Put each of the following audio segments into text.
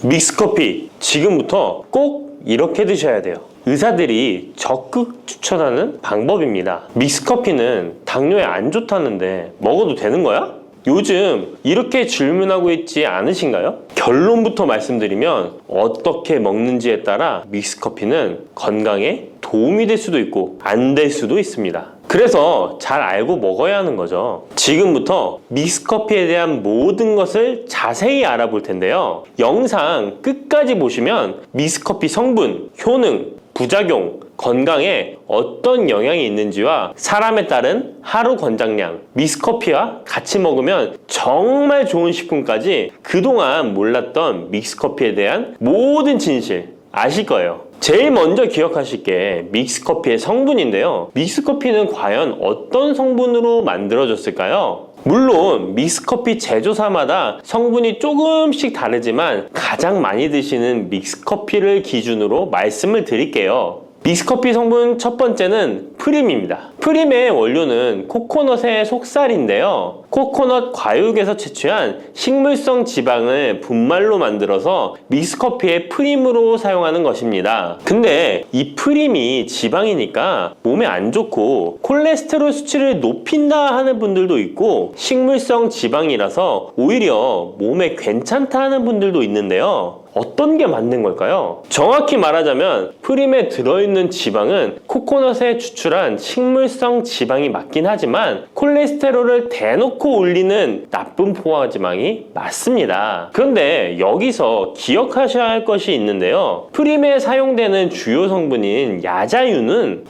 믹스커피 지금부터 꼭 이렇게 드셔야 돼요. 의사들이 적극 추천하는 방법입니다. 믹스커피는 당뇨에 안 좋다는데 먹어도 되는 거야? 요즘 이렇게 질문하고 있지 않으신가요? 결론부터 말씀드리면 어떻게 먹는지에 따라 믹스커피는 건강에 도움이 될 수도 있고 안 될 수도 있습니다. 그래서 잘 알고 먹어야 하는 거죠. 지금부터 믹스커피에 대한 모든 것을 자세히 알아볼 텐데요. 영상 끝까지 보시면 믹스커피 성분, 효능, 부작용, 건강에 어떤 영향이 있는지와 사람에 따른 하루 권장량, 믹스커피와 같이 먹으면 정말 좋은 식품까지 그동안 몰랐던 믹스커피에 대한 모든 진실 아실 거예요. 제일 먼저 기억하실 게 믹스커피의 성분인데요. 믹스커피는 과연 어떤 성분으로 만들어졌을까요? 물론 믹스커피 제조사마다 성분이 조금씩 다르지만 가장 많이 드시는 믹스커피를 기준으로 말씀을 드릴게요. 믹스커피 성분 첫 번째는 프림입니다. 프림의 원료는 코코넛의 속살인데요. 코코넛 과육에서 채취한 식물성 지방을 분말로 만들어서 믹스커피의 프림으로 사용하는 것입니다. 근데 이 프림이 지방이니까 몸에 안 좋고 콜레스테롤 수치를 높인다 하는 분들도 있고 식물성 지방이라서 오히려 몸에 괜찮다 하는 분들도 있는데요. 어떤 게 맞는 걸까요? 정확히 말하자면 프림에 들어있는 지방은 코코넛에 추출한 식물성 지방이 맞긴 하지만 콜레스테롤을 대놓고 올리는 나쁜 포화지방이 맞습니다. 그런데 여기서 기억하셔야 할 것이 있는데요. 프림에 사용되는 주요 성분인 야자유는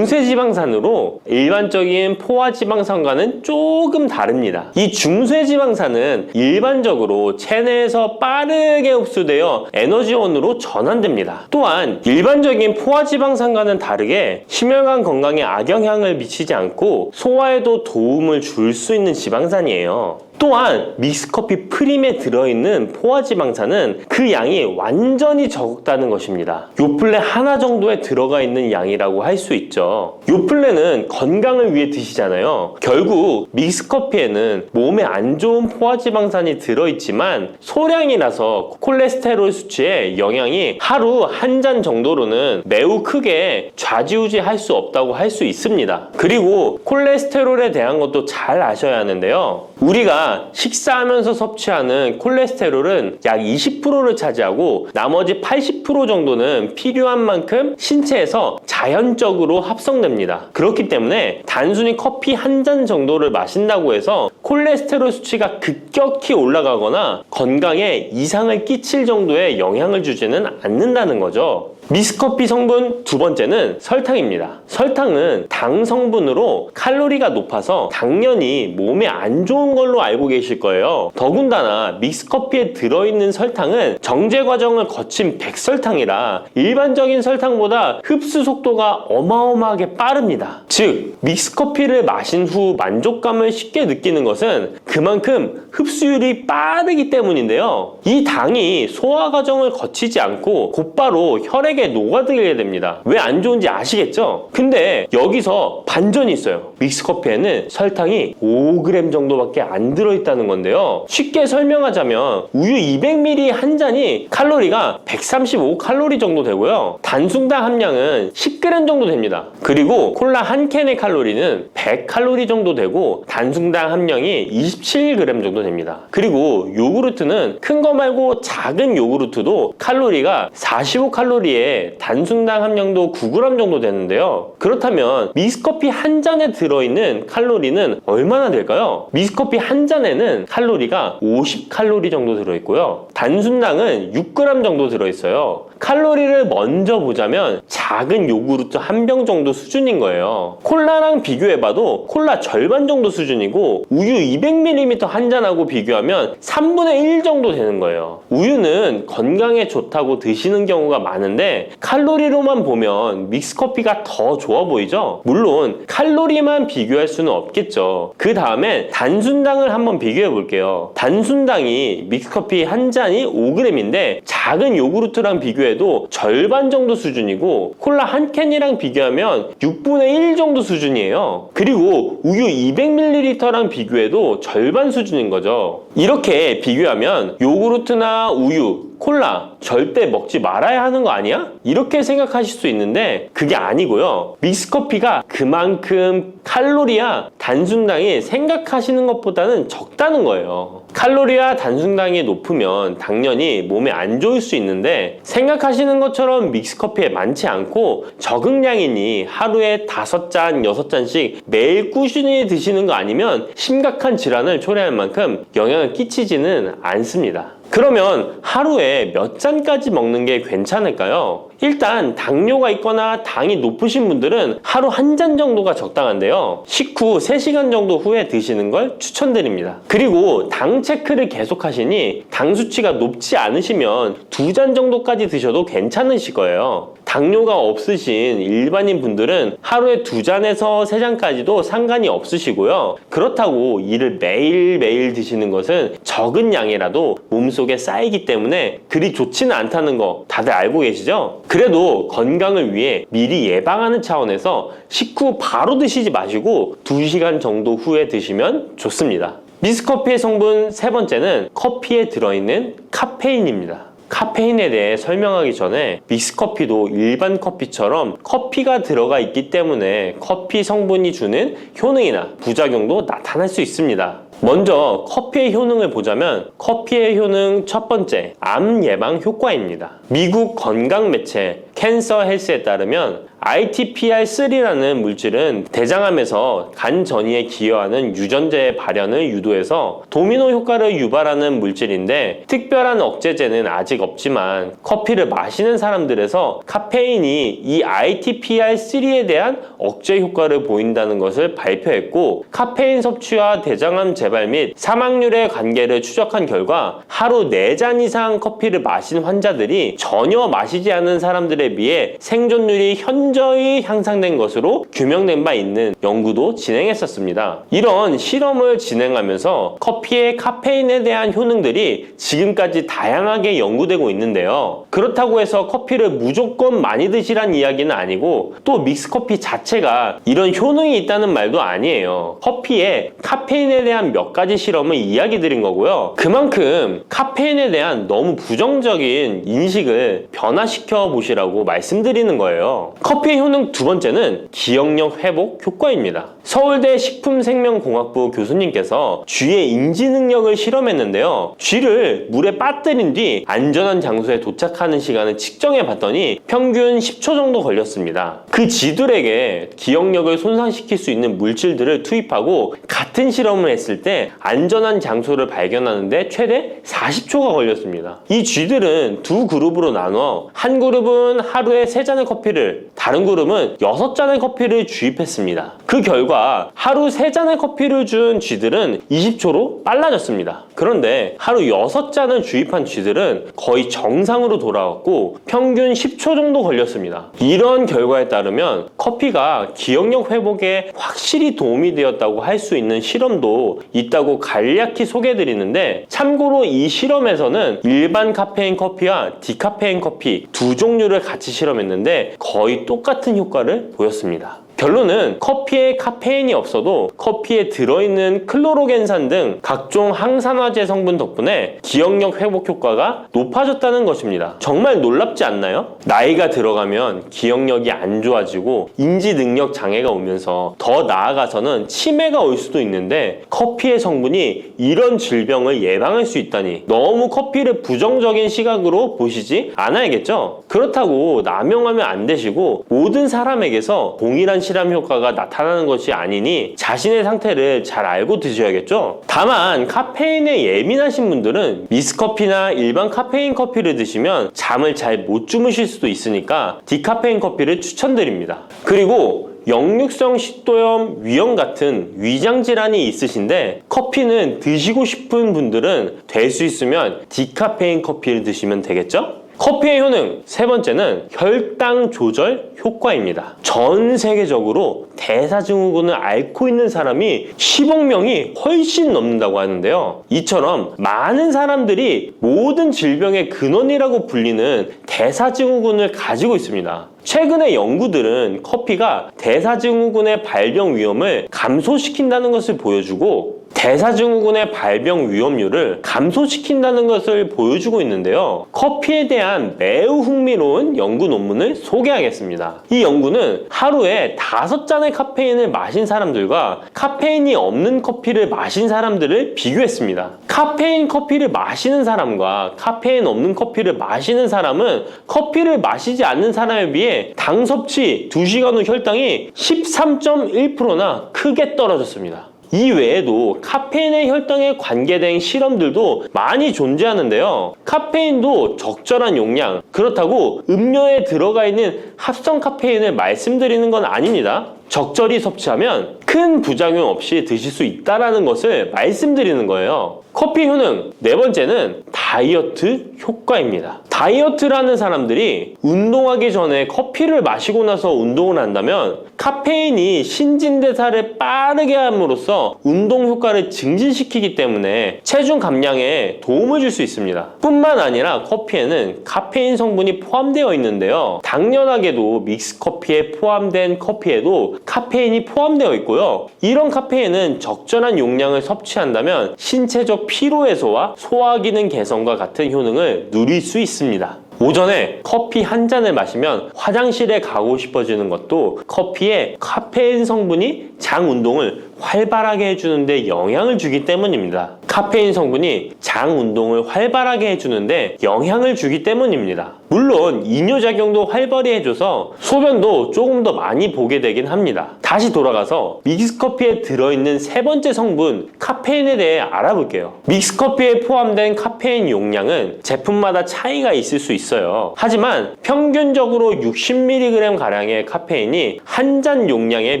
중쇄지방산으로 일반적인 포화지방산과는 조금 다릅니다. 이 중쇄지방산은 일반적으로 체내에서 빠르게 흡수되어 에너지원으로 전환됩니다. 또한 일반적인 포화지방산과는 다르게 심혈관 건강에 악영향을 미치지 않고 소화에도 도움을 줄 수 있는 지방산이에요. 또한 믹스커피 프림에 들어있는 포화지방산은 그 양이 완전히 적다는 것입니다. 요플레 하나 정도에 들어가 있는 양이라고 할 수 있죠. 요플레는 건강을 위해 드시잖아요. 결국 믹스커피에는 몸에 안 좋은 포화지방산이 들어있지만 소량이라서 콜레스테롤 수치에 영향이 하루 한 잔 정도로는 매우 크게 좌지우지할 수 없다고 할 수 있습니다. 그리고 콜레스테롤에 대한 것도 잘 아셔야 하는데요. 우리가 식사하면서 섭취하는 콜레스테롤은 약 20%를 차지하고 나머지 80% 정도는 필요한 만큼 신체에서 자연적으로 합성됩니다. 그렇기 때문에 단순히 커피 한 잔 정도를 마신다고 해서 콜레스테롤 수치가 급격히 올라가거나 건강에 이상을 끼칠 정도의 영향을 주지는 않는다는 거죠. 믹스커피 성분 두 번째는 설탕입니다. 설탕은 당 성분으로 칼로리가 높아서 당연히 몸에 안 좋은 걸로 알고 계실 거예요. 더군다나 믹스커피에 들어있는 설탕은 정제 과정을 거친 백설탕이라 일반적인 설탕보다 흡수 속도가 어마어마하게 빠릅니다. 즉 믹스커피를 마신 후 만족감을 쉽게 느끼는 것은 그만큼 흡수율이 빠르기 때문인데요. 이 당이 소화 과정을 거치지 않고 곧바로 혈액에 녹아들게 됩니다. 왜 안 좋은지 아시겠죠? 근데 여기서 반전이 있어요. 믹스커피에는 설탕이 5g 정도밖에 안 들어있다는 건데요. 쉽게 설명하자면 우유 200ml 한 잔이 칼로리가 135칼로리 정도 되고요. 단순당 함량은 10g 정도 됩니다. 그리고 콜라 한 캔의 칼로리는 100칼로리 정도 되고 단순당 함량이 27g 정도 됩니다. 그리고 요구르트는 큰 거 말고 작은 요구르트도 칼로리가 45칼로리에 단순당 함량도 9g 정도 되는데요. 그렇다면 믹스커피 한 잔에 들어있는 칼로리는 얼마나 될까요? 믹스커피 한 잔에는 칼로리가 50칼로리 정도 들어있고요. 단순당은 6g 정도 들어있어요. 칼로리를 먼저 보자면 작은 요구르트 한 병 정도 수준인 거예요. 콜라랑 비교해봐도 콜라 절반 정도 수준이고 우유 200ml 한 잔하고 비교하면 3분의 1 정도 되는 거예요. 우유는 건강에 좋다고 드시는 경우가 많은데 칼로리로만 보면 믹스커피가 더 좋아 보이죠? 물론 칼로리만 비교할 수는 없겠죠. 그 다음에 단순당을 한번 비교해 볼게요. 단순당이 믹스커피 한 잔이 5g인데 작은 요구르트랑 비교해도 절반 정도 수준이고 콜라 한 캔이랑 비교하면 6분의 1 정도 수준이에요. 그리고 우유 200ml랑 비교해도 절반 수준인 거죠. 이렇게 비교하면 요구르트나 우유, 콜라 절대 먹지 말아야 하는 거 아니야? 이렇게 생각하실 수 있는데 그게 아니고요. 믹스커피가 그만큼 칼로리와 단순당이 생각하시는 것보다는 적다는 거예요. 칼로리와 단순당이 높으면 당연히 몸에 안 좋을 수 있는데 생각하시는 것처럼 믹스커피에 많지 않고 적응량이니 하루에 5잔, 6잔씩 매일 꾸준히 드시는 거 아니면 심각한 질환을 초래할 만큼 영향을 끼치지는 않습니다. 그러면 하루에 몇 잔까지 먹는 게 괜찮을까요? 일단 당뇨가 있거나 당이 높으신 분들은 하루 1잔 정도가 적당한데요. 식후 3시간 정도 후에 드시는 걸 추천드립니다. 그리고 당 체크를 계속 하시니 당 수치가 높지 않으시면 2잔 정도까지 드셔도 괜찮으실 거예요. 당뇨가 없으신 일반인 분들은 하루에 2잔에서 3잔까지도 상관이 없으시고요. 그렇다고 이를 매일매일 드시는 것은 적은 양이라도 몸속에 쌓이기 때문에 그리 좋지는 않다는 거 다들 알고 계시죠? 그래도 건강을 위해 미리 예방하는 차원에서 식후 바로 드시지 마시고 2시간 정도 후에 드시면 좋습니다. 믹스커피의 성분 3번째는 커피에 들어있는 카페인입니다. 카페인에 대해 설명하기 전에 믹스커피도 일반 커피처럼 커피가 들어가 있기 때문에 커피 성분이 주는 효능이나 부작용도 나타날 수 있습니다. 먼저 커피의 효능을 보자면 커피의 효능 첫 번째, 암 예방 효과입니다. 미국 건강 매체 캔서 헬스에 따르면 ITPR3라는 물질은 대장암에서 간 전이에 기여하는 유전자의 발현을 유도해서 도미노 효과를 유발하는 물질인데 특별한 억제제는 아직 없지만 커피를 마시는 사람들에서 카페인이 이 ITPR3에 대한 억제 효과를 보인다는 것을 발표했고 카페인 섭취와 대장암 재발 및 사망률의 관계를 추적한 결과 하루 4잔 이상 커피를 마신 환자들이 전혀 마시지 않은 사람들에 비해 생존율이 현저히 향상된 것으로 규명된 바 있는 연구도 진행했었습니다. 이런 실험을 진행하면서 커피의 카페인에 대한 효능들이 지금까지 다양하게 연구되고 있는데요. 그렇다고 해서 커피를 무조건 많이 드시란 이야기는 아니고 또 믹스커피 자체가 이런 효능이 있다는 말도 아니에요. 커피에 카페인에 대한 몇 가지 실험을 이야기 드린 거고요. 그만큼 카페인에 대한 너무 부정적인 인식을 변화시켜 보시라고 말씀드리는 거예요. 커피의 효능 두 번째는 기억력 회복 효과입니다. 서울대 식품생명공학부 교수님께서 쥐의 인지 능력을 실험했는데요. 쥐를 물에 빠뜨린 뒤 안전한 장소에 도착하는 시간을 측정해 봤더니 평균 10초 정도 걸렸습니다. 그 쥐들에게 기억력을 손상시킬 수 있는 물질들을 투입하고 같은 실험을 했을 때 안전한 장소를 발견하는데 최대 40초가 걸렸습니다. 이 쥐들은 두 그룹으로 나눠 한 그룹은 하루에 3잔의 커피를, 다른 그룹은 6잔의 커피를 주입했습니다. 그 결과 하루 3잔의 커피를 준 쥐들은 20초로 빨라졌습니다. 그런데 하루 6잔을 주입한 쥐들은 거의 정상으로 돌아왔고 평균 10초 정도 걸렸습니다. 이런 결과에 따르면 커피가 기억력 회복에 확실히 도움이 되었다고 할 수 있는 실험도 있다고 간략히 소개해드리는데 참고로 이 실험에서는 일반 카페인 커피와 디카페인 커피 두 종류를 같이 실험했는데 거의 똑같은 효과를 보였습니다. 결론은 커피에 카페인이 없어도 커피에 들어있는 클로로겐산 등 각종 항산화제 성분 덕분에 기억력 회복 효과가 높아졌다는 것입니다. 정말 놀랍지 않나요? 나이가 들어가면 기억력이 안 좋아지고 인지 능력 장애가 오면서 더 나아가서는 치매가 올 수도 있는데 커피의 성분이 이런 질병을 예방할 수 있다니 너무 커피를 부정적인 시각으로 보시지 않아야겠죠? 그렇다고 남용하면 안 되시고 모든 사람에게서 동일한 실험 효과가 나타나는 것이 아니니 자신의 상태를 잘 알고 드셔야겠죠? 다만 카페인에 예민하신 분들은 믹스커피나 일반 카페인 커피를 드시면 잠을 잘 못 주무실 수도 있으니까 디카페인 커피를 추천드립니다. 그리고 역류성 식도염, 위염 같은 위장 질환이 있으신데 커피는 드시고 싶은 분들은 될 수 있으면 디카페인 커피를 드시면 되겠죠? 커피의 효능 세 번째는 혈당 조절 효과입니다. 전 세계적으로 대사증후군을 앓고 있는 사람이 10억 명이 훨씬 넘는다고 하는데요. 이처럼 많은 사람들이 모든 질병의 근원이라고 불리는 대사증후군을 가지고 있습니다. 최근의 연구들은 커피가 대사증후군의 발병 위험을 감소시킨다는 것을 보여주고 대사증후군의 발병 위험률을 감소시킨다는 것을 보여주고 있는데요. 커피에 대한 매우 흥미로운 연구 논문을 소개하겠습니다. 이 연구는 하루에 5잔의 카페인을 마신 사람들과 카페인이 없는 커피를 마신 사람들을 비교했습니다. 카페인 커피를 마시는 사람과 카페인 없는 커피를 마시는 사람은 커피를 마시지 않는 사람에 비해 당 섭취 2시간 후 혈당이 13.1%나 크게 떨어졌습니다. 이 외에도 카페인의 혈당에 관계된 실험들도 많이 존재하는데요. 카페인도 적절한 용량, 그렇다고 음료에 들어가 있는 합성 카페인을 말씀드리는 건 아닙니다. 적절히 섭취하면 큰 부작용 없이 드실 수 있다는 것을 말씀드리는 거예요. 커피 효능, 네 번째는 다이어트 효과입니다. 다이어트라는 사람들이 운동하기 전에 커피를 마시고 나서 운동을 한다면 카페인이 신진대사를 빠르게 함으로써 운동 효과를 증진시키기 때문에 체중 감량에 도움을 줄 수 있습니다. 뿐만 아니라 커피에는 카페인 성분이 포함되어 있는데요. 당연하게도 믹스커피에 포함된 커피에도 카페인이 포함되어 있고요. 이런 카페인은 적절한 용량을 섭취한다면 신체적 피로 해소와 소화기능 개선과 같은 효능을 누릴 수 있습니다. 오전에 커피 한 잔을 마시면 화장실에 가고 싶어지는 것도 커피에 카페인 성분이 장 운동을 활발하게 해주는데 영향을 주기 때문입니다. 카페인 성분이 장 운동을 활발하게 해주는데 영향을 주기 때문입니다. 물론 이뇨작용도 활발히 해줘서 소변도 조금 더 많이 보게 되긴 합니다. 다시 돌아가서 믹스커피에 들어있는 세 번째 성분 카페인에 대해 알아볼게요. 믹스커피에 포함된 카페인 용량은 제품마다 차이가 있을 수 있어요. 하지만 평균적으로 60mg 가량의 카페인이 한 잔 용량의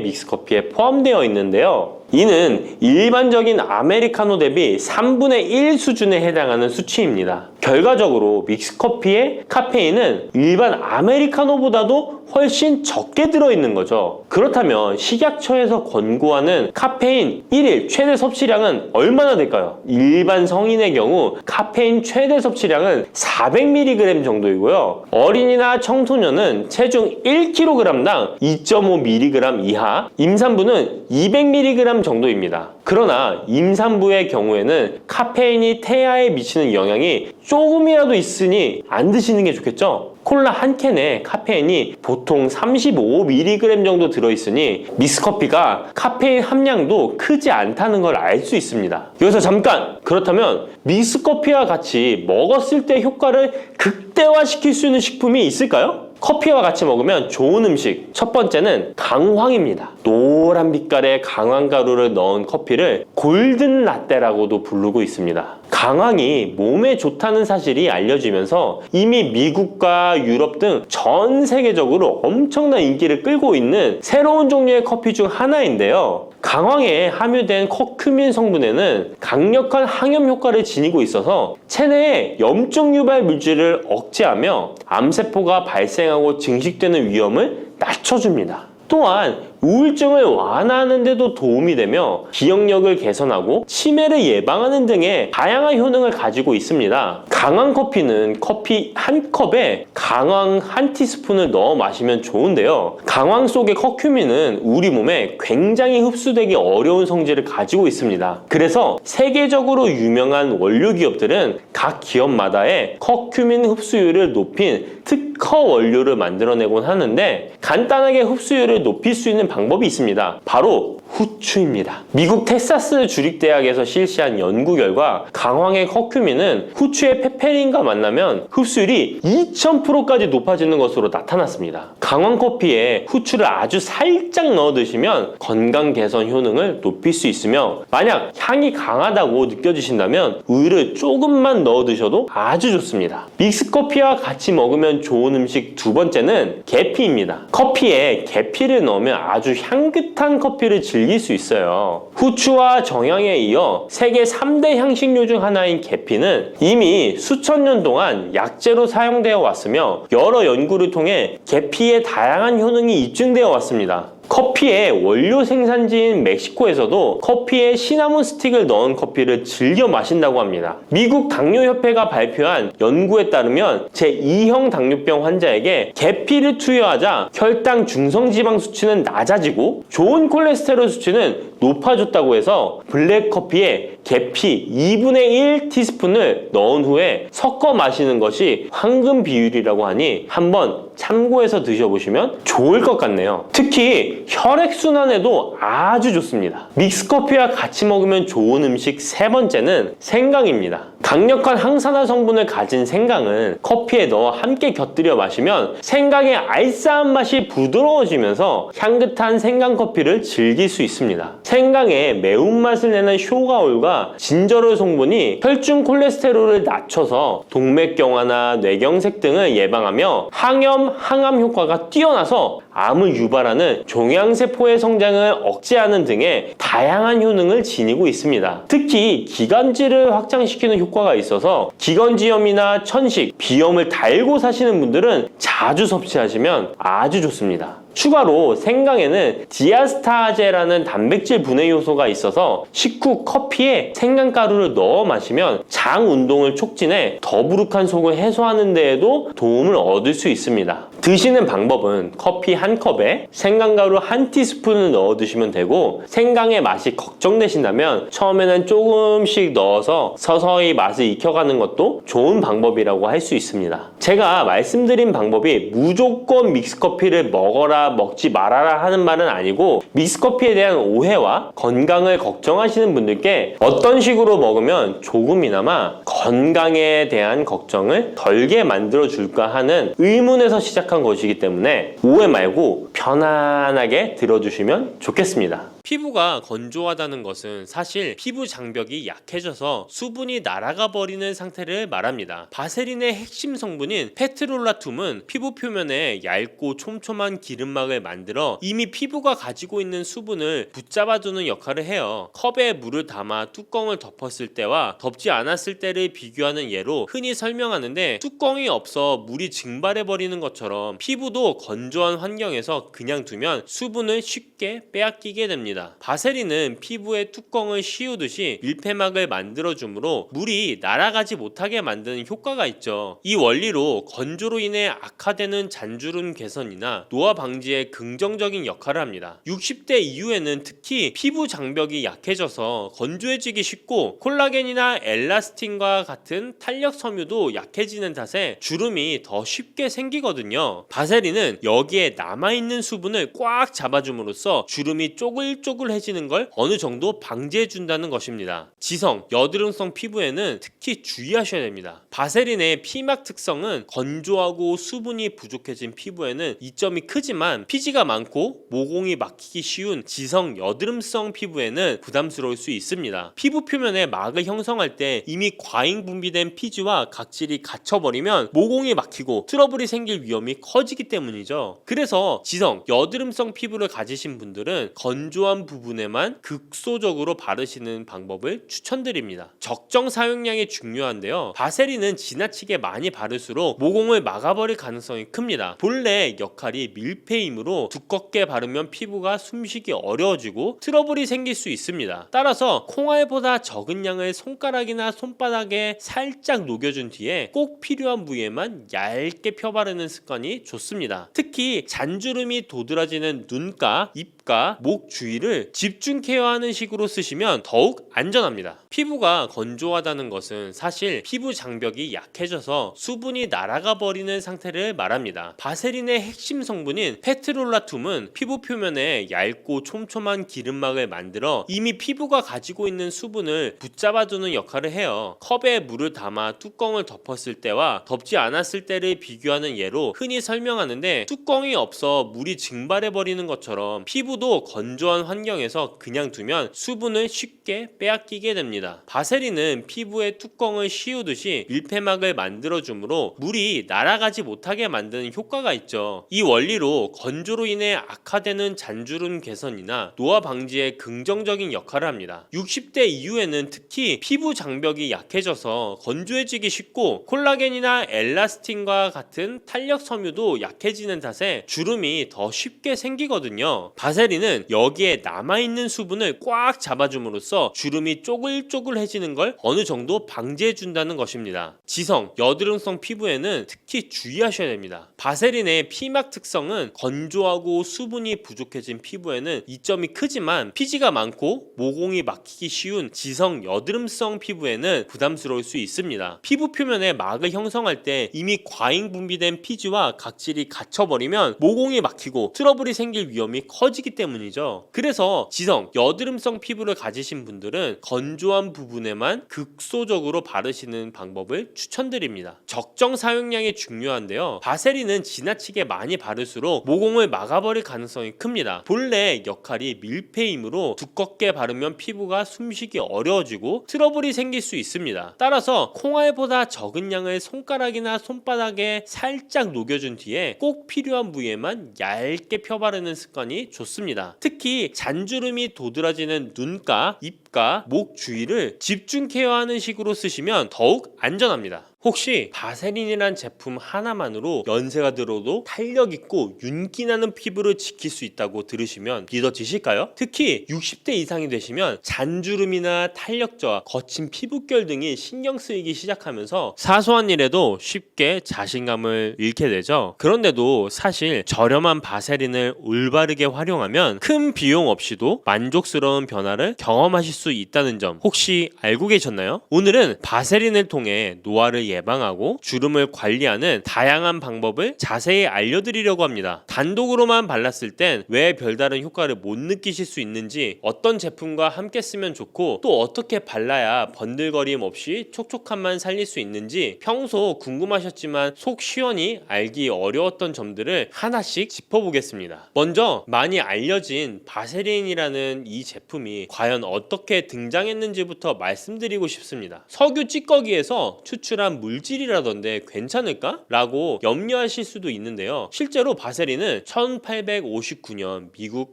믹스커피에 포함되어 있는데요. 이는 일반적인 아메리카노 대비 3분의 1 수준에 해당하는 수치입니다. 결과적으로 믹스커피의 카페인은 일반 아메리카노보다도 훨씬 적게 들어있는 거죠. 그렇다면 식약처에서 권고하는 카페인 1일 최대 섭취량은 얼마나 될까요? 일반 성인의 경우 카페인 최대 섭취량은 400mg 정도이고요. 어린이나 청소년은 체중 1kg당 2.5mg 이하, 임산부는 200mg 정도입니다. 그러나 임산부의 경우에는 카페인이 태아에 미치는 영향이 조금이라도 있으니 안 드시는 게 좋겠죠? 콜라 한 캔에 카페인이 보통 35mg 정도 들어있으니 믹스커피가 카페인 함량도 크지 않다는 걸 알 수 있습니다. 여기서 잠깐! 그렇다면 믹스커피와 같이 먹었을 때 효과를 극대화시킬 수 있는 식품이 있을까요? 커피와 같이 먹으면 좋은 음식, 첫 번째는 강황입니다. 노란 빛깔의 강황가루를 넣은 커피를 골든 라떼라고도 부르고 있습니다. 강황이 몸에 좋다는 사실이 알려지면서 이미 미국과 유럽 등 전 세계적으로 엄청난 인기를 끌고 있는 새로운 종류의 커피 중 하나인데요. 강황에 함유된 커큐민 성분에는 강력한 항염 효과를 지니고 있어서 체내의 염증 유발 물질을 억제하며 암세포가 발생하고 증식되는 위험을 낮춰줍니다. 또한 우울증을 완화하는 데도 도움이 되며 기억력을 개선하고 치매를 예방하는 등의 다양한 효능을 가지고 있습니다. 강황 커피는 커피 한 컵에 강황 한 티스푼을 넣어 마시면 좋은데요. 강황 속의 커큐민은 우리 몸에 굉장히 흡수되기 어려운 성질을 가지고 있습니다. 그래서 세계적으로 유명한 원료 기업들은 각 기업마다의 커큐민 흡수율을 높인 특허 원료를 만들어내곤 하는데 간단하게 흡수율을 높일 수 있는 방법이 있습니다. 바로 후추입니다. 미국 텍사스 주립대학에서 실시한 연구 결과 강황의 커큐민은 후추의 페페린과 만나면 흡수율이 2000%까지 높아지는 것으로 나타났습니다. 강황 커피에 후추를 아주 살짝 넣어 드시면 건강 개선 효능을 높일 수 있으며 만약 향이 강하다고 느껴지신다면 우유를 조금만 넣어 드셔도 아주 좋습니다. 믹스커피와 같이 먹으면 좋은 음식 두 번째는 계피입니다. 커피에 계피를 넣으면 아주 향긋한 커피를 즐길 수 있어요. 후추와 정향에 이어 세계 3대 향신료 중 하나인 계피는 이미 수천 년 동안 약재로 사용되어 왔으며 여러 연구를 통해 계피의 다양한 효능이 입증되어 왔습니다. 커피의 원료 생산지인 멕시코에서도 커피에 시나몬 스틱을 넣은 커피를 즐겨 마신다고 합니다. 미국 당뇨협회가 발표한 연구에 따르면 제2형 당뇨병 환자에게 계피를 투여하자 혈당 중성지방 수치는 낮아지고 좋은 콜레스테롤 수치는 높아졌다고 해서 블랙커피에 계피 2분의 1 티스푼을 넣은 후에 섞어 마시는 것이 황금 비율이라고 하니 한번 참고해서 드셔보시면 좋을 것 같네요. 특히 혈액순환에도 아주 좋습니다. 믹스커피와 같이 먹으면 좋은 음식 세 번째는 생강입니다. 강력한 항산화 성분을 가진 생강은 커피에 넣어 함께 곁들여 마시면 생강의 알싸한 맛이 부드러워지면서 향긋한 생강커피를 즐길 수 있습니다. 생강의 매운맛을 내는 쇼가올과 진저롤 성분이 혈중 콜레스테롤을 낮춰서 동맥경화나 뇌경색 등을 예방하며 항염, 항암 효과가 뛰어나서 암을 유발하는 종양세포의 성장을 억제하는 등의 다양한 효능을 지니고 있습니다. 특히 기관지를 확장시키는 효과가 있어서 기관지염이나 천식, 비염을 달고 사시는 분들은 자주 섭취하시면 아주 좋습니다. 추가로 생강에는 디아스타제라는 단백질 분해 요소가 있어서 식후 커피에 생강가루를 넣어 마시면 장 운동을 촉진해 더부룩한 속을 해소하는 데에도 도움을 얻을 수 있습니다. 드시는 방법은 커피 한 컵에 생강가루 한 티스푼을 넣어 드시면 되고, 생강의 맛이 걱정되신다면 처음에는 조금씩 넣어서 서서히 맛을 익혀가는 것도 좋은 방법이라고 할 수 있습니다. 제가 말씀드린 방법이 무조건 믹스커피를 먹어라 먹지 말아라 하는 말은 아니고, 믹스커피에 대한 오해와 건강을 걱정하시는 분들께 어떤 식으로 먹으면 조금이나마 건강에 대한 걱정을 덜게 만들어 줄까 하는 의문에서 시작한 것이기 때문에 오해 말고 편안하게 들어주시면 좋겠습니다. 피부가 건조하다는 것은 사실 피부 장벽이 약해져서 수분이 날아가 버리는 상태를 말합니다. 바세린의 핵심 성분인 페트롤라툼은 피부 표면에 얇고 촘촘한 기름막을 만들어 이미 피부가 가지고 있는 수분을 붙잡아두는 역할을 해요. 컵에 물을 담아 뚜껑을 덮었을 때와 덮지 않았을 때를 비교하는 예로 흔히 설명하는데, 뚜껑이 없어 물이 증발해 버리는 것처럼 피부도 건조한 환경에서 그냥 두면 수분을 쉽게 빼앗기게 됩니다. 바세린은 피부에 뚜껑을 씌우듯이 밀폐막을 만들어주므로 물이 날아가지 못하게 만드는 효과가 있죠. 이 원리로 건조로 인해 악화되는 잔주름 개선이나 노화 방지에 긍정적인 역할을 합니다. 60대 이후에는 특히 피부 장벽이 약해져서 건조해지기 쉽고 콜라겐이나 엘라스틴과 같은 탄력 섬유도 약해지는 탓에 주름이 더 쉽게 생기거든요. 바세린은 여기에 남아있는 수분을 꽉 잡아줌으로써 주름이 쪼글쪼글해지는 걸 어느 정도 방지해준다는 것입니다. 지성, 여드름성 피부에는 특히 주의하셔야 됩니다. 바세린의 피막 특성은 건조하고 수분이 부족해진 피부에는 이점이 크지만 피지가 많고 모공이 막히기 쉬운 지성, 여드름성 피부에는 부담스러울 수 있습니다. 피부 표면에 막을 형성할 때 이미 과잉 분비된 피지와 각질이 갇혀버리면 모공이 막히고 트러블이 생길 위험이 커지기 때문이죠. 그래서 지성, 여드름성 피부를 가지신 분들은 건조한 부분에만 극소적으로 바르시는 방법을 추천드립니다. 적정 사용량이 중요한데요. 바세린은 지나치게 많이 바를수록 모공을 막아버릴 가능성이 큽니다. 본래 역할이 밀폐이므로 두껍게 바르면 피부가 숨쉬기 어려워지고 트러블이 생길 수 있습니다. 따라서 콩알보다 적은 양을 손가락이나 손바닥에 살짝 녹여준 뒤에 꼭 필요한 부위에만 얇게 펴바르는 습관이 좋습니다. 특히 잔주름이 도드라지는 눈가, 입가, 목 주위를 집중 케어하는 식으로 쓰시면 더욱 안전합니다. 피부가 건조하다는 것은 사실 피부 장벽이 약해져서 수분이 날아가 버리는 상태를 말합니다. 바세린의 핵심 성분인 페트롤라툼은 피부 표면에 얇고 촘촘한 기름막을 만들어 이미 피부가 가지고 있는 수분을 붙잡아두는 역할을 해요. 컵에 물을 담아 뚜껑을 덮었을 때와 덮지 않았을 때를 비교하는 예로 흔히 설명하는데, 뚜껑이 없어 물이 증발해 버리는 것처럼 피부도 건조한 환경에서 그냥 두면 수분을 쉽게 빼앗기게 됩니다. 씌웁니다. 바세린은 피부의 뚜껑을 씌우듯이 밀폐막을 만들어주므로 물이 날아가지 못하게 만드는 효과가 있죠. 이 원리로 건조로 인해 악화되는 잔주름 개선이나 노화 방지에 긍정적인 역할을 합니다. 60대 이후에는 특히 피부 장벽이 약해져서 건조해지기 쉽고 콜라겐이나 엘라스틴과 같은 탄력 섬유도 약해지는 탓에 주름이 더 쉽게 생기거든요. 바세린은 여기에 남아있는 수분을 꽉 잡아줌으로써 주름이 쪼글쪼글해지는 걸 어느 정도 방지해준다는 것입니다. 지성, 여드름성 피부에는 특히 주의하셔야 됩니다. 바세린의 피막 특성은 건조하고 수분이 부족해진 피부에는 이점이 크지만 피지가 많고 모공이 막히기 쉬운 지성 여드름성 피부에는 부담스러울 수 있습니다. 피부 표면에 막을 형성할 때 이미 과잉 분비된 피지와 각질이 갇혀버리면 모공이 막히고 트러블이 생길 위험이 커지기 때문이죠. 그래서 지성 여드름성 피부를 가지신 분들은 건조한 부분에만 극소적으로 바르시는 방법을 추천드립니다. 적정 사용량이 중요한데요. 바세린은 지나치게 많이 바를수록 모공을 막아버릴 가능성이 큽니다. 본래 역할이 밀폐이므로 두껍게 바르면 피부가 숨쉬기 어려워지고 트러블이 생길 수 있습니다. 따라서 콩알보다 적은 양을 손가락이나 손바닥에 살짝 녹여준 뒤에 꼭 필요한 부위에만 얇게 펴바르는 습관이 좋습니다. 특히 잔주름이 도드라지는 눈가, 입가, 목 주위를 집중 케어하는 식으로 쓰시면 더욱 안전합니다. 혹시 바세린이란 제품 하나만으로 연세가 들어도 탄력있고 윤기나는 피부를 지킬 수 있다고 들으시면 믿어지실까요? 특히 60대 이상이 되시면 잔주름이나 탄력 저하, 거친 피부결 등이 신경 쓰이기 시작하면서 사소한 일에도 쉽게 자신감을 잃게 되죠. 그런데도 사실 저렴한 바세린을 올바르게 활용하면 큰 비용 없이도 만족스러운 변화를 경험하실 수 있다는 점 혹시 알고 계셨나요? 오늘은 바세린을 통해 노화를 예방하고 주름을 관리하는 다양한 방법을 자세히 알려드리려고 합니다. 단독으로만 발랐을 땐 왜 별다른 효과를 못 느끼실 수 있는지, 어떤 제품과 함께 쓰면 좋고 또 어떻게 발라야 번들거림 없이 촉촉함만 살릴 수 있는지 평소 궁금하셨지만 속 시원히 알기 어려웠던 점들을 하나씩 짚어보겠습니다. 먼저 많이 알려진 바세린이라는 이 제품이 과연 어떻게 등장했는지부터 말씀드리고 싶습니다. 석유 찌꺼기에서 추출한 물질이라던데 괜찮을까? 라고 염려하실 수도 있는데요. 실제로 바세린은 1859년 미국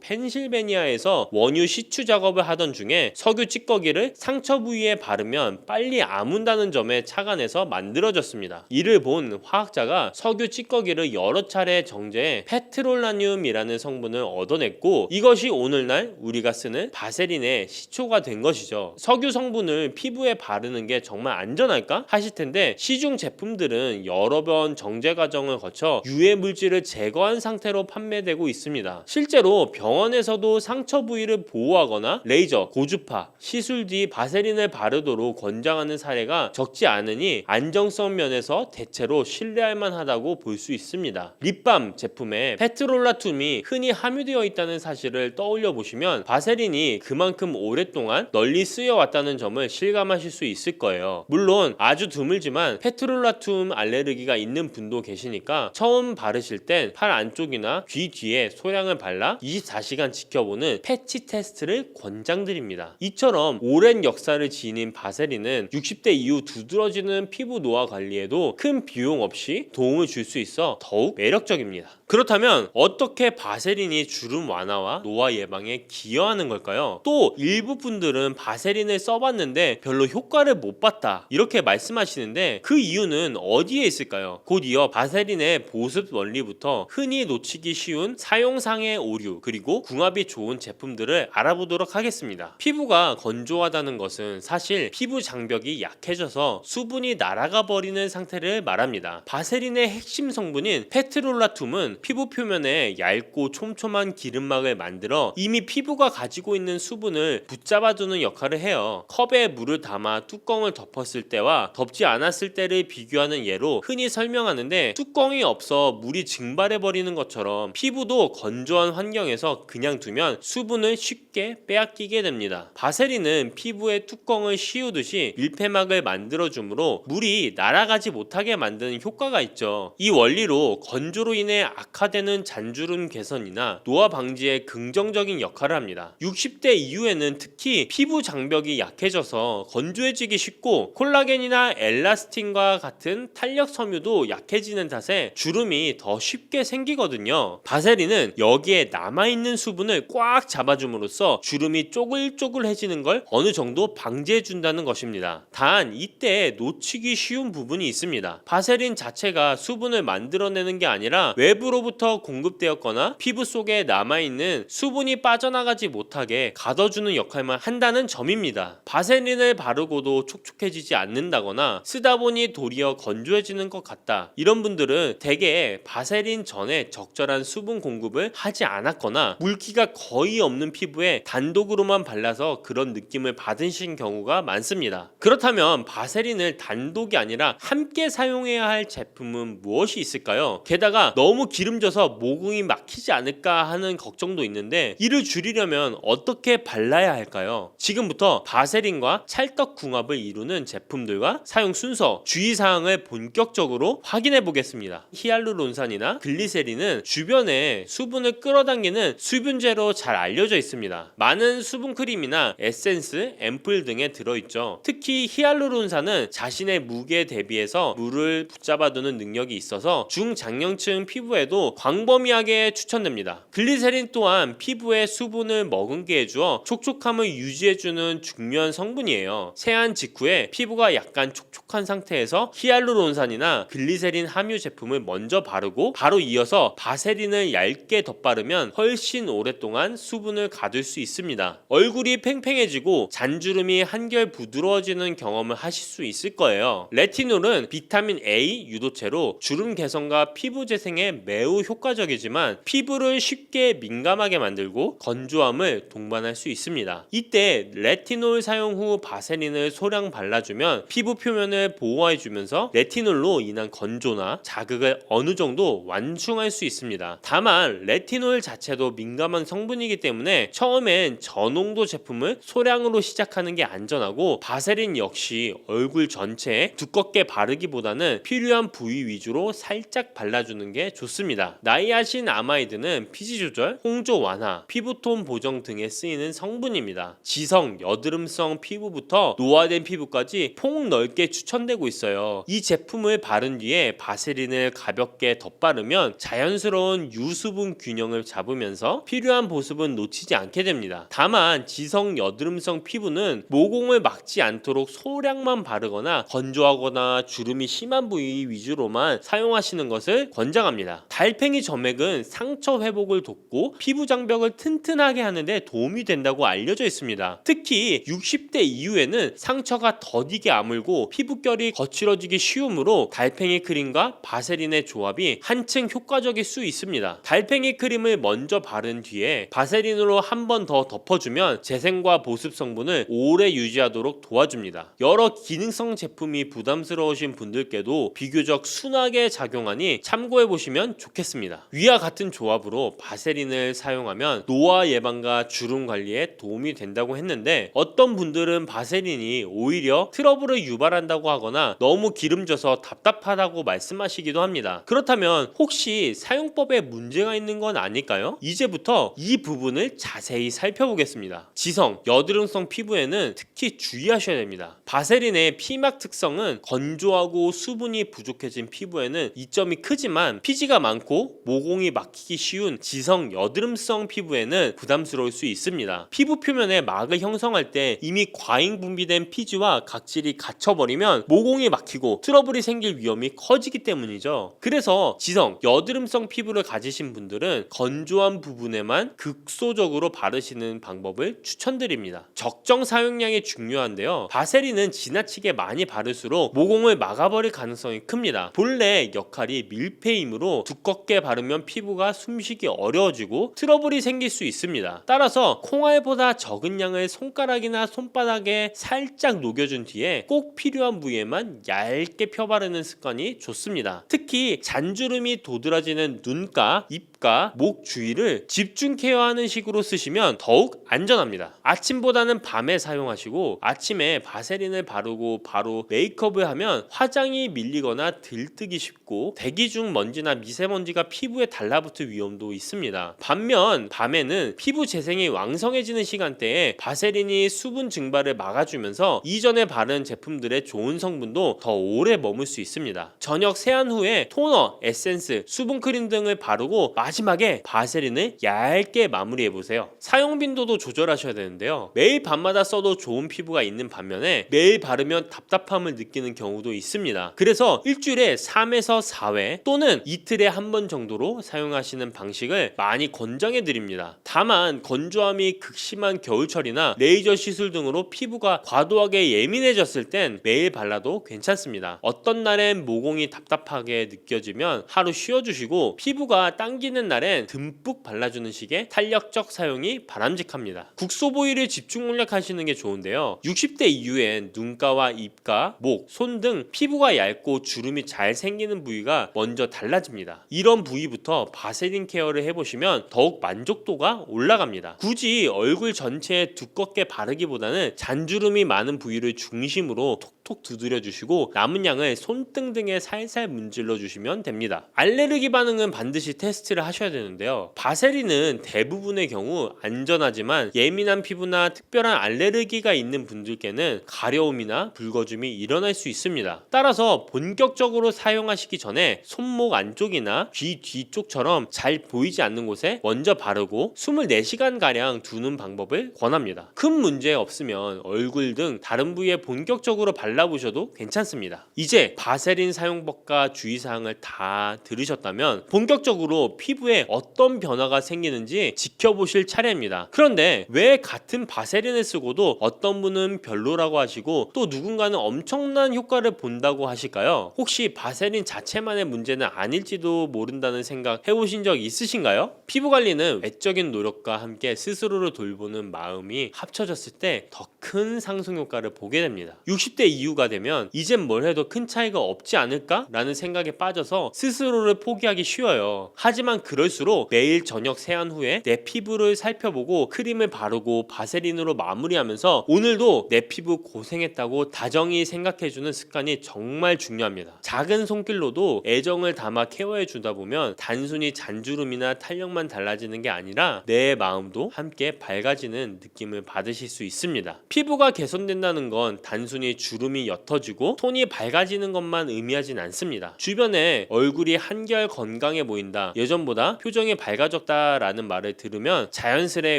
펜실베니아에서 원유 시추 작업을 하던 중에 석유 찌꺼기를 상처 부위에 바르면 빨리 아문다는 점에 착안해서 만들어졌습니다. 이를 본 화학자가 석유 찌꺼기를 여러 차례 정제해 페트롤라늄이라는 성분을 얻어냈고 이것이 오늘날 우리가 쓰는 바세린의 시초가 된 것이죠. 석유 성분을 피부에 바르는 게 정말 안전할까? 하실 텐데 시중 제품들은 여러 번 정제 과정을 거쳐 유해 물질을 제거한 상태로 판매되고 있습니다. 실제로 병원에서도 상처 부위를 보호하거나 레이저, 고주파, 시술 뒤 바세린을 바르도록 권장하는 사례가 적지 않으니 안정성 면에서 대체로 신뢰할 만하다고 볼 수 있습니다. 립밤 제품에 페트롤라툼이 흔히 함유되어 있다는 사실을 떠올려 보시면 바세린이 그만큼 오랫동안 널리 쓰여왔다는 점을 실감하실 수 있을 거예요. 물론 아주 드물지만 페트롤라툼 알레르기가 있는 분도 계시니까 처음 바르실 땐 팔 안쪽이나 귀 뒤에 소량을 발라 24시간 지켜보는 패치 테스트를 권장드립니다. 이처럼 오랜 역사를 지닌 바세린은 60대 이후 두드러지는 피부 노화 관리에도 큰 비용 없이 도움을 줄 수 있어 더욱 매력적입니다. 그렇다면 어떻게 바세린이 주름 완화와 노화 예방에 기여하는 걸까요? 또 일부 분들은 바세린을 써봤는데 별로 효과를 못 봤다 이렇게 말씀하시는데 그 이유는 어디에 있을까요? 곧 이어 바세린의 보습 원리부터 흔히 놓치기 쉬운 사용상의 오류 그리고 궁합이 좋은 제품들을 알아보도록 하겠습니다. 피부가 건조하다는 것은 사실 피부 장벽이 약해져서 수분이 날아가 버리는 상태를 말합니다. 바세린의 핵심 성분인 페트롤라툼은 피부 표면에 얇고 촘촘한 기름막을 만들어 이미 피부가 가지고 있는 수분을 붙잡아두는 역할을 해요. 컵에 물을 담아 뚜껑을 덮었을 때와 덮지 않았을 않았을 때를 비교하는 예로 흔히 설명하는데, 뚜껑이 없어 물이 증발해버리는 것처럼 피부도 건조한 환경에서 그냥 두면 수분을 쉽게 빼앗기게 됩니다. 바세린은 피부의 뚜껑을 씌우듯이 밀폐막을 만들어주므로 물이 날아가지 못하게 만드는 효과가 있죠. 이 원리로 건조로 인해 악화되는 잔주름 개선이나 노화 방지에 긍정적인 역할을 합니다. 60대 이후에는 특히 피부 장벽이 약해져서 건조해지기 쉽고 콜라겐이나 엘라스틴과 같은 탄력 섬유도 약해지는 탓에 주름이 더 쉽게 생기거든요. 바세린은 여기에 남아있는 수분을 꽉 잡아줌으로써 주름이 쪼글쪼글해지는 걸 어느 정도 방지해준다는 것입니다. 단 이때 놓치기 쉬운 부분이 있습니다. 바세린 자체가 수분을 만들어내는 게 아니라 외부로부터 공급되었거나 피부 속에 남아있는 수분이 빠져나가지 못하게 가둬주는 역할만 한다는 점입니다. 바세린을 바르고도 촉촉해지지 않는다거나 쓰다 보니 도리어 건조해지는 것 같다, 이런 분들은 대개 바세린 전에 적절한 수분 공급을 하지 않았거나 물기가 거의 없는 피부에 단독으로만 발라서 그런 느낌을 받으신 경우가 많습니다. 그렇다면 바세린을 단독이 아니라 함께 사용해야 할 제품은 무엇이 있을까요? 게다가 너무 기름져서 모공이 막히지 않을까 하는 걱정도 있는데, 이를 줄이려면 어떻게 발라야 할까요? 지금부터 바세린과 찰떡궁합을 이루는 제품들과 사용 순서, 주의사항을 본격적으로 확인해 보겠습니다. 히알루론산이나 글리세린은 주변에 수분을 끌어당기는 수분제로 잘 알려져 있습니다. 많은 수분크림이나 에센스, 앰플 등에 들어있죠. 특히 히알루론산은 자신의 무게 대비해서 물을 붙잡아두는 능력이 있어서 중장년층 피부에도 광범위하게 추천됩니다. 글리세린 또한 피부에 수분을 머금게 해주어 촉촉함을 유지해주는 중요한 성분이에요. 세안 직후에 피부가 약간 촉촉한 상태에서 히알루론산이나 글리세린 함유 제품을 먼저 바르고 바로 이어서 바세린을 얇게 덧바르면 훨씬 오랫동안 수분을 가둘 수 있습니다. 얼굴이 팽팽해지고 잔주름이 한결 부드러워지는 경험을 하실 수 있을 거예요. 레티놀은 비타민 A 유도체로 주름 개선과 피부 재생에 매우 효과적이지만 피부를 쉽게 민감하게 만들고 건조함을 동반할 수 있습니다. 이때 레티놀 사용 후 바세린을 소량 발라주면 피부 표면을 보호해주면서 레티놀로 인한 건조나 자극을 어느 정도 완충할 수 있습니다. 다만 레티놀 자체도 민감한 성분이기 때문에 처음엔 저농도 제품을 소량으로 시작하는 게 안전하고, 바세린 역시 얼굴 전체에 두껍게 바르기보다는 필요한 부위 위주로 살짝 발라주는 게 좋습니다. 나이아신 아마이드는 피지 조절, 홍조 완화, 피부톤 보정 등에 쓰이는 성분입니다. 지성, 여드름성 피부부터 노화된 피부까지 폭넓게 추천되고 있어요. 이 제품을 바른 뒤에 바세린을 가볍게 덧바르면 자연스러운 유수분 균형을 잡으면서 필요한 보습은 놓치지 않게 됩니다. 다만 지성 여드름성 피부는 모공을 막지 않도록 소량만 바르거나 건조하거나 주름이 심한 부위 위주로만 사용하시는 것을 권장합니다. 달팽이 점액은 상처 회복을 돕고 피부 장벽을 튼튼하게 하는데 도움이 된다고 알려져 있습니다. 특히 60대 이후에는 상처가 더디게 아물고 피부결이 거칠어지기 쉬우므로 달팽이 크림과 바세린의 조합이 한층 효과적일 수 있습니다. 달팽이 크림을 먼저 바른 뒤에 바세린으로 한 번 더 덮어주면 재생과 보습 성분을 오래 유지하도록 도와줍니다. 여러 기능성 제품이 부담스러우신 분들께도 비교적 순하게 작용하니 참고해보시면 좋겠습니다. 위와 같은 조합으로 바세린을 사용하면 노화 예방과 주름 관리에 도움이 된다고 했는데, 어떤 분들은 바세린이 오히려 트러블을 유발한다고 하거나 너무 기름져서 답답하다고 말씀하시기도 합니다. 그렇다면 혹시 사용법에 문제가 있는 건 아닐까요? 이제부터 이 부분을 자세히 살펴보겠습니다. 지성, 여드름성 피부에는 특히 주의하셔야 됩니다. 바세린의 피막 특성은 건조하고 수분이 부족해진 피부에는 이점이 크지만 피지가 많고 모공이 막히기 쉬운 지성 여드름성 피부에는 부담스러울 수 있습니다. 피부 표면에 막을 형성할 때 이미 과잉 분비된 피지와 각질이 갇혀버리면 모공이 막히고 트러블이 생길 위험이 커지기 때문이죠. 그래서 지성 여드름성 피부를 가지신 분들은 건조한 부분에만 극소적으로 바르시는 방법을 추천드립니다. 적정 사용량이 중요한데요. 바세린은 지나치게 많이 바를수록 모공을 막아버릴 가능성이 큽니다. 본래 역할이 밀폐이므로 두껍게 바르면 피부가 숨쉬기 어려워지고 트러블이 생길 수 있습니다. 따라서 콩알보다 적은 양을 손가락이나 손바닥에 살짝 녹여준 뒤에 꼭 필요한 부위에만 부분에만 얇게 펴바르는 습관이 좋습니다. 특히 잔주름이 도드라지는 눈가, 입가, 목 주위를 집중 케어하는 식으로 쓰시면 더욱 안전합니다. 아침보다는 밤에 사용하시고 아침에 바세린을 바르고 바로 메이크업을 하면 화장이 밀리거나 들뜨기 쉽고 대기 중 먼지나 미세먼지가 피부에 달라붙을 위험도 있습니다. 반면 밤에는 피부 재생이 왕성해지는 시간대에 바세린이 수분 증발을 막아주면서 이전에 바른 제품들의 좋은 성분도 더 오래 머물 수 있습니다. 저녁 세안 후에 토너, 에센스, 수분크림 등을 바르고 마지막에 바세린을 얇게 마무리해보세요. 사용 빈도도 조절하셔야 되는데요. 매일 밤마다 써도 좋은 피부가 있는 반면에 매일 바르면 답답함을 느끼는 경우도 있습니다. 그래서 일주일에 3에서 4회 또는 이틀에 한 번 정도로 사용하시는 방식을 많이 권장해 드립니다. 다만 건조함이 극심한 겨울철이나 레이저 시술 등으로 피부가 과도하게 예민해졌을 땐 매일 발라도 괜찮습니다. 어떤 날엔 모공이 답답하게 느껴지면 하루 쉬어주시고 피부가 당기는 날엔 듬뿍 발라주는 식의 탄력적 사용이 바람직합니다. 국소보일을 집중 공략하시는 게 좋은데요. 60대 이후엔 눈가와 입가, 목, 손 등 피부가 얇고 주름이 잘 생기는 부위가 먼저 달라집니다. 이런 부위부터 바세린 케어를 해보시면 더욱 만족도가 올라갑니다. 굳이 얼굴 전체에 두껍게 바르기보다는 잔주름이 많은 부위를 중심으로 톡톡 두드려 주시고 남은 양을 손등 등에 살살 문질러 주시면 됩니다. 알레르기 반응은 반드시 테스트를 하셔야 되는데요. 바세린은 대부분의 경우 안전하지만 예민한 피부나 특별한 알레르기가 있는 분들께는 가려움이나 붉어짐이 일어날 수 있습니다. 따라서 본격적으로 사용하시기 전에 손목 안쪽이나 귀 뒤쪽처럼 잘 보이지 않는 곳에 먼저 바르고 24시간가량 두는 방법을 권합니다. 큰 문제 없으면 얼굴 등 다른 부위에 본격적으로 발라보셔도 괜찮습니다. 이제 바세린 사용법과 주의사항을 다 들으셨다면 본격적으로 피부에 어떤 변화가 생기는지 지켜보실 차례입니다. 그런데 왜 같은 바세린을 쓰고도 어떤 분은 별로라고 하시고 또 누군가는 엄청난 효과를 본다고 하실까요? 혹시 바세린 자체만의 문제는 아닐지도 모른다는 생각 해보신 적 있으신가요? 피부관리는 외적인 노력과 함께 스스로를 돌보는 마음이 합쳐졌을 때 더 큰 상승 효과를 보게 됩니다. 60대 이후가 되면 이젠 뭘 해도 큰 차이가 없지 않을까? 라는 생각에 빠져서 스스로를 포기하기 쉬워요. 하지만 그럴수록 매일 저녁 세안 후에 내 피부를 살펴보고 크림을 바르고 바세린으로 마무리하면서 오늘도 내 피부 고생했다고 다정히 생각해주는 습관이 정말 중요합니다. 작은 손길로도 애정을 담아 케어해 주다 보면 단순히 잔주름이나 탄력만 달라지는 게 아니라 내 마음도 함께 밝아지는 느낌을 받으실 수 있습니다. 피부가 개선된다는 건 단순히 주름이 옅어지고 톤이 밝아지는 것만 의미하진 않습니다. 주변에 얼굴이 한결 건강해 보인다, 예전보다 표정이 밝아졌다 라는 말을 들으면 자연스레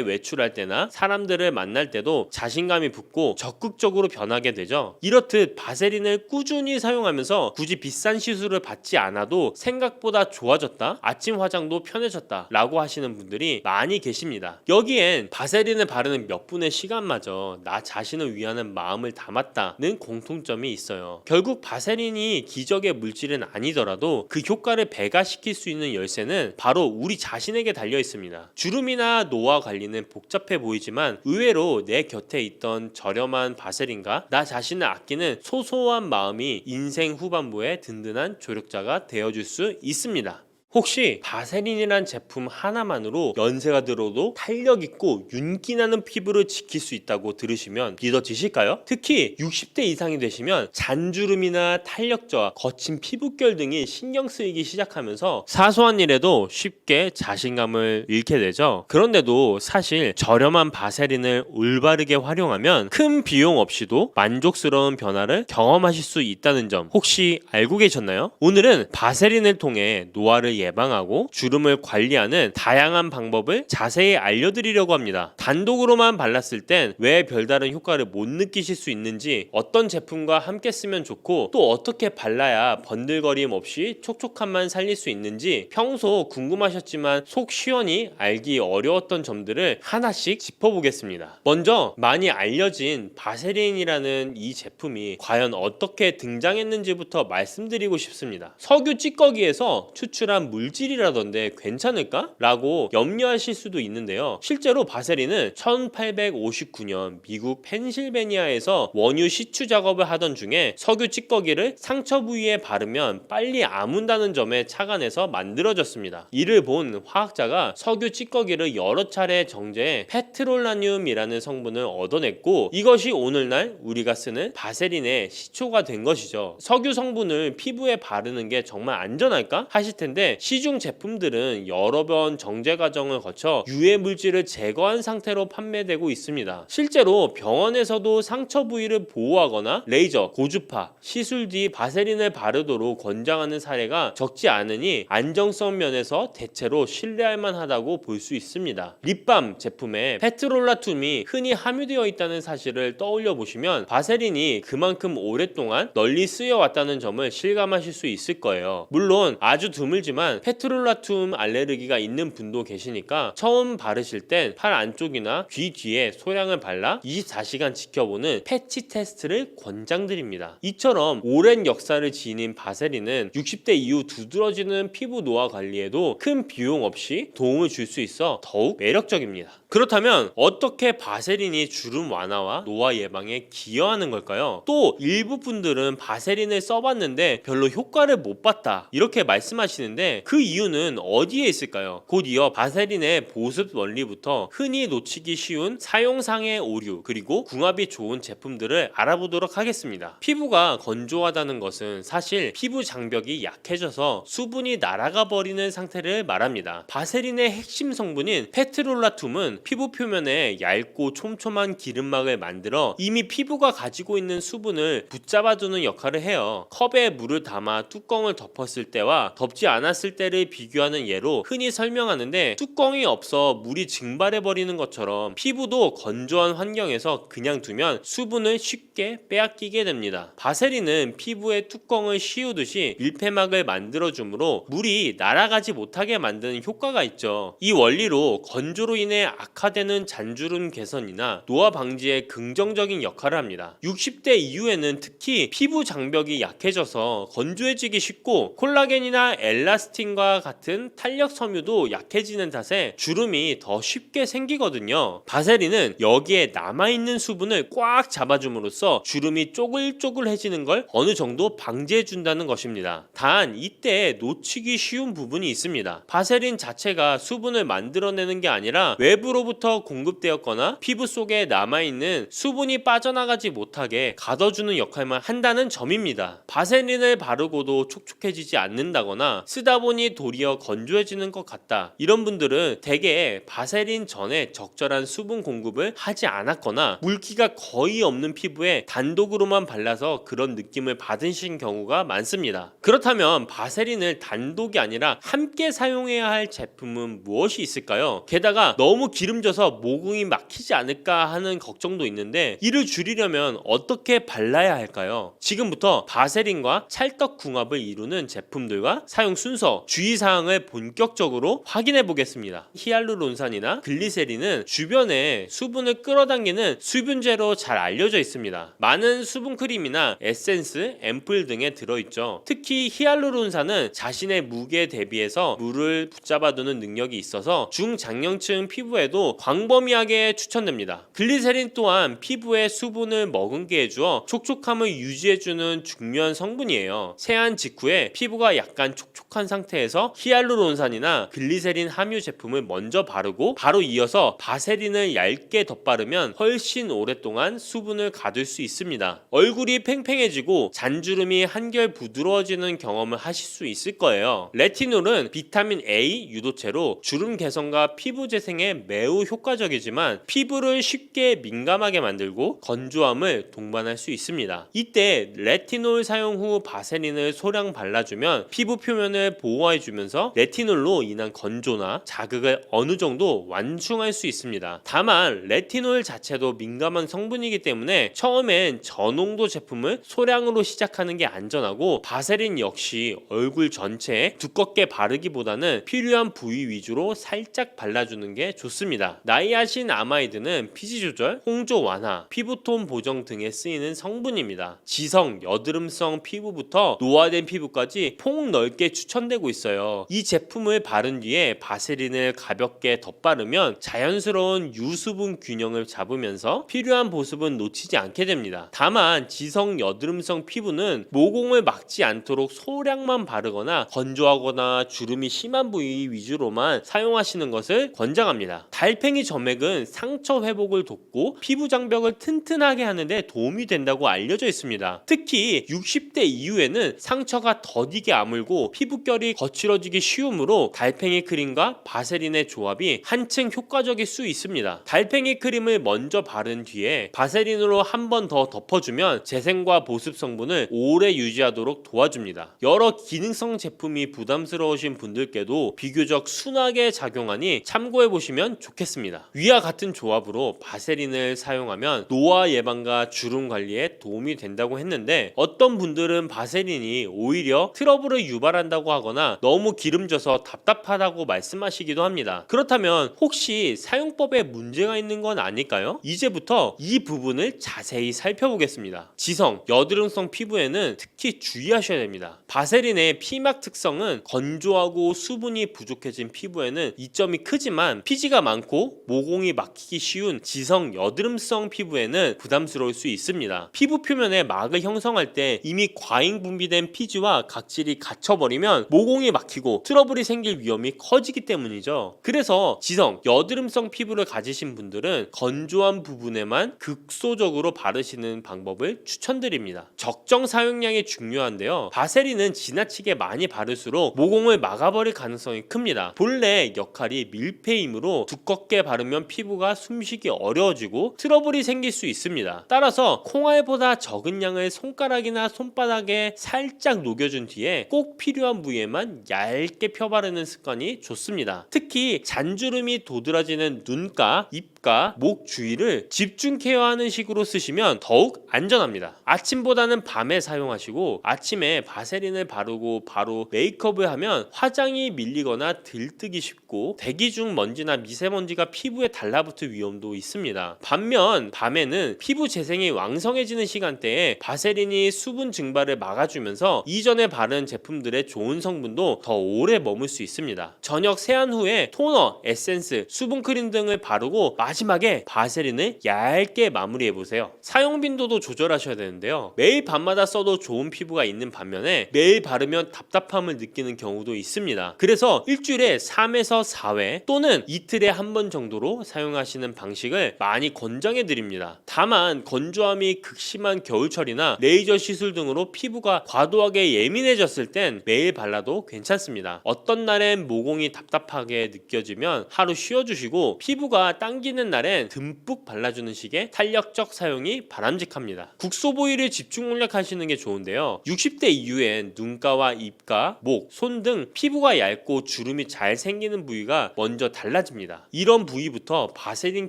외출할 때나 사람들을 만날 때도 자신감이 붙고 적극적으로 변하게 되죠. 이렇듯 바세린을 꾸준히 사용하면서 굳이 비싼 시술을 받지 않아도 생각보다 좋아졌다, 아침 화장도 편해졌다 라고 하시는 분들이 많이 계십니다. 여기엔 바세린을 바르는 몇 분의 시간마저 나 자신을 위하는 마음을 담았다는 공통점이 있어요. 결국 바세린이 기적의 물질은 아니더라도 그 효과를 배가시킬 수 있는 열쇠는 바로 우리 자신에게 달려 있습니다. 주름이나 노화 관리는 복잡해 보이지만 의외로 내 곁에 있던 저렴한 바세린과 나 자신을 아끼는 소소한 마음이 인생 후반부에 든든한 조력자가 되어줄 수 있습니다. 혹시 바세린이란 제품 하나만으로 연세가 들어도 탄력있고 윤기나는 피부를 지킬 수 있다고 들으시면 믿어지실까요? 특히 60대 이상이 되시면 잔주름이나 탄력 저하, 거친 피부결 등이 신경 쓰이기 시작하면서 사소한 일에도 쉽게 자신감을 잃게 되죠. 그런데도 사실 저렴한 바세린을 올바르게 활용하면 큰 비용 없이도 만족스러운 변화를 경험하실 수 있다는 점 혹시 알고 계셨나요? 오늘은 바세린을 통해 노화를 예방하고 주름을 관리하는 다양한 방법을 자세히 알려드리려고 합니다. 단독으로만 발랐을 땐 왜 별다른 효과를 못 느끼실 수 있는지, 어떤 제품과 함께 쓰면 좋고 또 어떻게 발라야 번들거림 없이 촉촉함만 살릴 수 있는지 평소 궁금하셨지만 속 시원히 알기 어려웠던 점들을 하나씩 짚어보겠습니다. 먼저 많이 알려진 바세린이라는 이 제품이 과연 어떻게 등장했는지부터 말씀드리고 싶습니다. 석유 찌꺼기에서 추출한 물질이라던데 괜찮을까? 라고 염려하실 수도 있는데요. 실제로 바세린은 1859년 미국 펜실베니아에서 원유 시추 작업을 하던 중에 석유 찌꺼기를 상처 부위에 바르면 빨리 아문다는 점에 착안해서 만들어졌습니다. 이를 본 화학자가 석유 찌꺼기를 여러 차례 정제해 페트롤라늄이라는 성분을 얻어냈고, 이것이 오늘날 우리가 쓰는 바세린의 시초가 된 것이죠. 석유 성분을 피부에 바르는 게 정말 안전할까 하실 텐데, 시중 제품들은 여러 번 정제 과정을 거쳐 유해 물질을 제거한 상태로 판매되고 있습니다. 실제로 병원에서도 상처 부위를 보호하거나 레이저, 고주파, 시술 뒤 바세린을 바르도록 권장하는 사례가 적지 않으니 안정성 면에서 대체로 신뢰할 만하다고 볼 수 있습니다. 립밤 제품에 페트롤라툼이 흔히 함유되어 있다는 사실을 떠올려 보시면 바세린이 그만큼 오랫동안 널리 쓰여왔다는 점을 실감하실 수 있을 거예요. 물론 아주 드물지만 페트롤라툼 알레르기가 있는 분도 계시니까 처음 바르실 땐 팔 안쪽이나 귀 뒤에 소량을 발라 24시간 지켜보는 패치 테스트를 권장드립니다. 이처럼 오랜 역사를 지닌 바세린은 60대 이후 두드러지는 피부 노화 관리에도 큰 비용 없이 도움을 줄 수 있어 더욱 매력적입니다. 그렇다면 어떻게 바세린이 주름 완화와 노화 예방에 기여하는 걸까요? 또 일부 분들은 바세린을 써봤는데 별로 효과를 못 봤다, 이렇게 말씀하시는데 그 이유는 어디에 있을까요? 곧 이어 바세린의 보습 원리부터 흔히 놓치기 쉬운 사용상의 오류, 그리고 궁합이 좋은 제품들을 알아보도록 하겠습니다. 피부가 건조하다는 것은 사실 피부 장벽이 약해져서 수분이 날아가 버리는 상태를 말합니다. 바세린의 핵심 성분인 페트롤라툼은 피부 표면에 얇고 촘촘한 기름막을 만들어 이미 피부가 가지고 있는 수분을 붙잡아두는 역할을 해요. 컵에 물을 담아 뚜껑을 덮었을 때와 덮지 않았을 때를 비교하는 예로 흔히 설명하는데, 뚜껑이 없어 물이 증발해버리는 것처럼 피부도 건조한 환경에서 그냥 두면 수분을 쉽게 빼앗기게 됩니다. 바세린은 피부의 뚜껑을 씌우듯이 밀폐막을 만들어주므로 물이 날아가지 못하게 만드는 효과가 있죠. 이 원리로 건조로 인해 악화되는 잔주름 개선이나 노화 방지에 긍정적인 역할을 합니다. 60대 이후에는 특히 피부 장벽이 약해져서 건조해지기 쉽고 콜라겐이나 엘라스틴과 같은 탄력 섬유도 약해지는 탓에 주름이 더 쉽게 생기거든요. 바세린은 여기에 남아있는 수분을 꽉 잡아줌으로써 주름이 쪼글쪼글해지는 걸 어느 정도 방지해준다는 것입니다. 단 이때 놓치기 쉬운 부분이 있습니다. 바세린 자체가 수분을 만들어내는 게 아니라 외부로부터 공급되었거나 피부 속에 남아있는 수분이 빠져나가지 못하게 가둬주는 역할만 한다는 점입니다. 바세린을 바르고도 촉촉해지지 않는다거나 쓰다 보니 도리어 건조해지는 것 같다, 이런 분들은 대개 바세린 전에 적절한 수분 공급을 하지 않았거나 물기가 거의 없는 피부에 단독으로만 발라서 그런 느낌을 받으신 경우가 많습니다. 그렇다면 바세린을 단독이 아니라 함께 사용해야 할 제품은 무엇이 있을까요? 게다가 너무 기름져서 모공이 막히지 않을까 하는 걱정도 있는데, 이를 줄이려면 어떻게 발라야 할까요? 지금부터 바세린과 찰떡궁합을 이루는 제품들과 사용 순서, 주의사항을 본격적으로 확인해 보겠습니다. 히알루론산이나 글리세린은 주변에 수분을 끌어당기는 수분제로 잘 알려져 있습니다. 많은 수분크림이나 에센스, 앰플 등에 들어있죠. 특히 히알루론산은 자신의 무게에 대비해서 물을 붙잡아두는 능력이 있어서 중장년층 피부에도 광범위하게 추천됩니다. 글리세린 또한 피부에 수분을 머금게 해주어 촉촉함을 유지해주는 중요한 성분이에요. 세안 직후에 피부가 약간 촉촉한 상태에서 히알루론산이나 글리세린 함유 제품을 먼저 바르고 바로 이어서 바세린을 얇게 덧바르면 훨씬 오랫동안 수분을 가둘 수 있습니다. 얼굴이 팽팽해지고 잔주름이 한결 부드러워지는 경험을 하실 수 있을 거예요. 레티놀은 비타민 A 유도체로 주름 개선과 피부 재생에 매우 효과적이지만 피부를 쉽게 민감하게 만들고 건조함을 동반할 수 있습니다. 이때 레티놀 사용 후 바세린을 소량 발라주면 피부 표면을 보호해주면서 레티놀로 인한 건조나 자극을 어느 정도 완충할 수 있습니다. 다만 레티놀 자체도 민감한 성분이기 때문에 처음엔 저농도 제품을 소량으로 시작하는 게 안전하고, 바세린 역시 얼굴 전체에 두껍게 바르기보다는 필요한 부위 위주로 살짝 발라주는 게 좋습니다. 나이아신 아마이드는 피지 조절, 홍조 완화, 피부톤 보정 등에 쓰이는 성분입니다. 지성, 여드름성 피부부터 노화된 피부까지 폭넓게 추천되고 추천되고 있어요. 이 제품을 바른 뒤에 바세린을 가볍게 덧바르면 자연스러운 유수분 균형을 잡으면서 필요한 보습은 놓치지 않게 됩니다. 다만 지성 여드름성 피부는 모공을 막지 않도록 소량만 바르거나 건조하거나 주름이 심한 부위 위주로만 사용하시는 것을 권장합니다. 달팽이 점액은 상처 회복을 돕고 피부 장벽을 튼튼하게 하는데 도움이 된다고 알려져 있습니다. 특히 60대 이후에는 상처가 더디게 아물고 피부결이 거칠어지기 쉬우므로 달팽이 크림과 바세린의 조합이 한층 효과적일 수 있습니다. 달팽이 크림을 먼저 바른 뒤에 바세린으로 한 번 더 덮어주면 재생과 보습 성분을 오래 유지하도록 도와줍니다. 여러 기능성 제품이 부담스러우신 분들께도 비교적 순하게 작용하니 참고해보시면 좋겠습니다. 위와 같은 조합으로 바세린을 사용하면 노화 예방과 주름 관리에 도움이 된다고 했는데 어떤 분들은 바세린이 오히려 트러블을 유발한다고 하거나 너무 기름져서 답답하다고 말씀하시기도 합니다. 그렇다면 혹시 사용법에 문제가 있는 건 아닐까요? 이제부터 이 부분을 자세히 살펴보겠습니다. 지성, 여드름성 피부에는 특히 주의하셔야 됩니다. 바세린의 피막 특성은 건조하고 수분이 부족해진 피부에는 이점이 크지만 피지가 많고 모공이 막히기 쉬운 지성 여드름성 피부에는 부담스러울 수 있습니다. 피부 표면에 막을 형성할 때 이미 과잉 분비된 피지와 각질이 갇혀버리면 모공이 막히고 트러블이 생길 위험이 커지기 때문이죠. 그래서 지성 여드름성 피부를 가지신 분들은 건조한 부분에만 극소적으로 바르시는 방법을 추천드립니다. 적정 사용량이 중요한데요. 바세린은 지나치게 많이 바를수록 모공을 막아버릴 가능성이 큽니다. 본래 역할이 밀폐이므로 두껍게 바르면 피부가 숨쉬기 어려워지고 트러블이 생길 수 있습니다. 따라서 콩알보다 적은 양을 손가락이나 손바닥에 살짝 녹여준 뒤에 꼭 필요한 부위에만 얇게 펴바르는 습관이 좋습니다. 특히 잔주름이 도드라지는 눈가, 입가, 목 주위를 집중 케어하는 식으로 쓰시면 더욱 안전합니다. 아침보다는 밤에 사용하시고 아침에 바세린을 바르고 바로 메이크업을 하면 화장이 밀리거나 들뜨기 쉽고 대기 중 먼지나 미세먼지가 피부에 달라붙을 위험도 있습니다. 반면 밤에는 피부 재생이 왕성해지는 시간대에 바세린이 수분 증발을 막아주면서 이전에 바른 제품들의 좋은 성분도 더 오래 머물 수 있습니다. 저녁 세안 후에 토너, 에센스, 수분크림 등을 바르고 마지막에 바세린을 얇게 마무리해보세요. 사용 빈도도 조절하셔야 되는데요. 매일 밤마다 써도 좋은 피부가 있는 반면에 매일 바르면 답답함을 느끼는 경우도 있습니다. 그래서 일주일에 3에서 4회 또는 이틀에 한 번 정도로 사용하시는 방식을 많이 권장해 드립니다. 다만 건조함이 극심한 겨울철이나 레이저 시술 등으로 피부가 과도하게 예민해졌을 땐 매일 발라도 괜찮습니다. 어떤 날엔 모공이 답답하게 느껴지면 하루 쉬어주시고 피부가 당기는 날엔 듬뿍 발라주는 식의 탄력적 사용이 바람직합니다. 국소보일을 집중 공략하시는 게 좋은데요. 60대 이후엔 눈가와 입가, 목, 손 등 피부가 얇고 주름이 잘 생기는 부위가 먼저 달라집니다. 이런 부위부터 바세린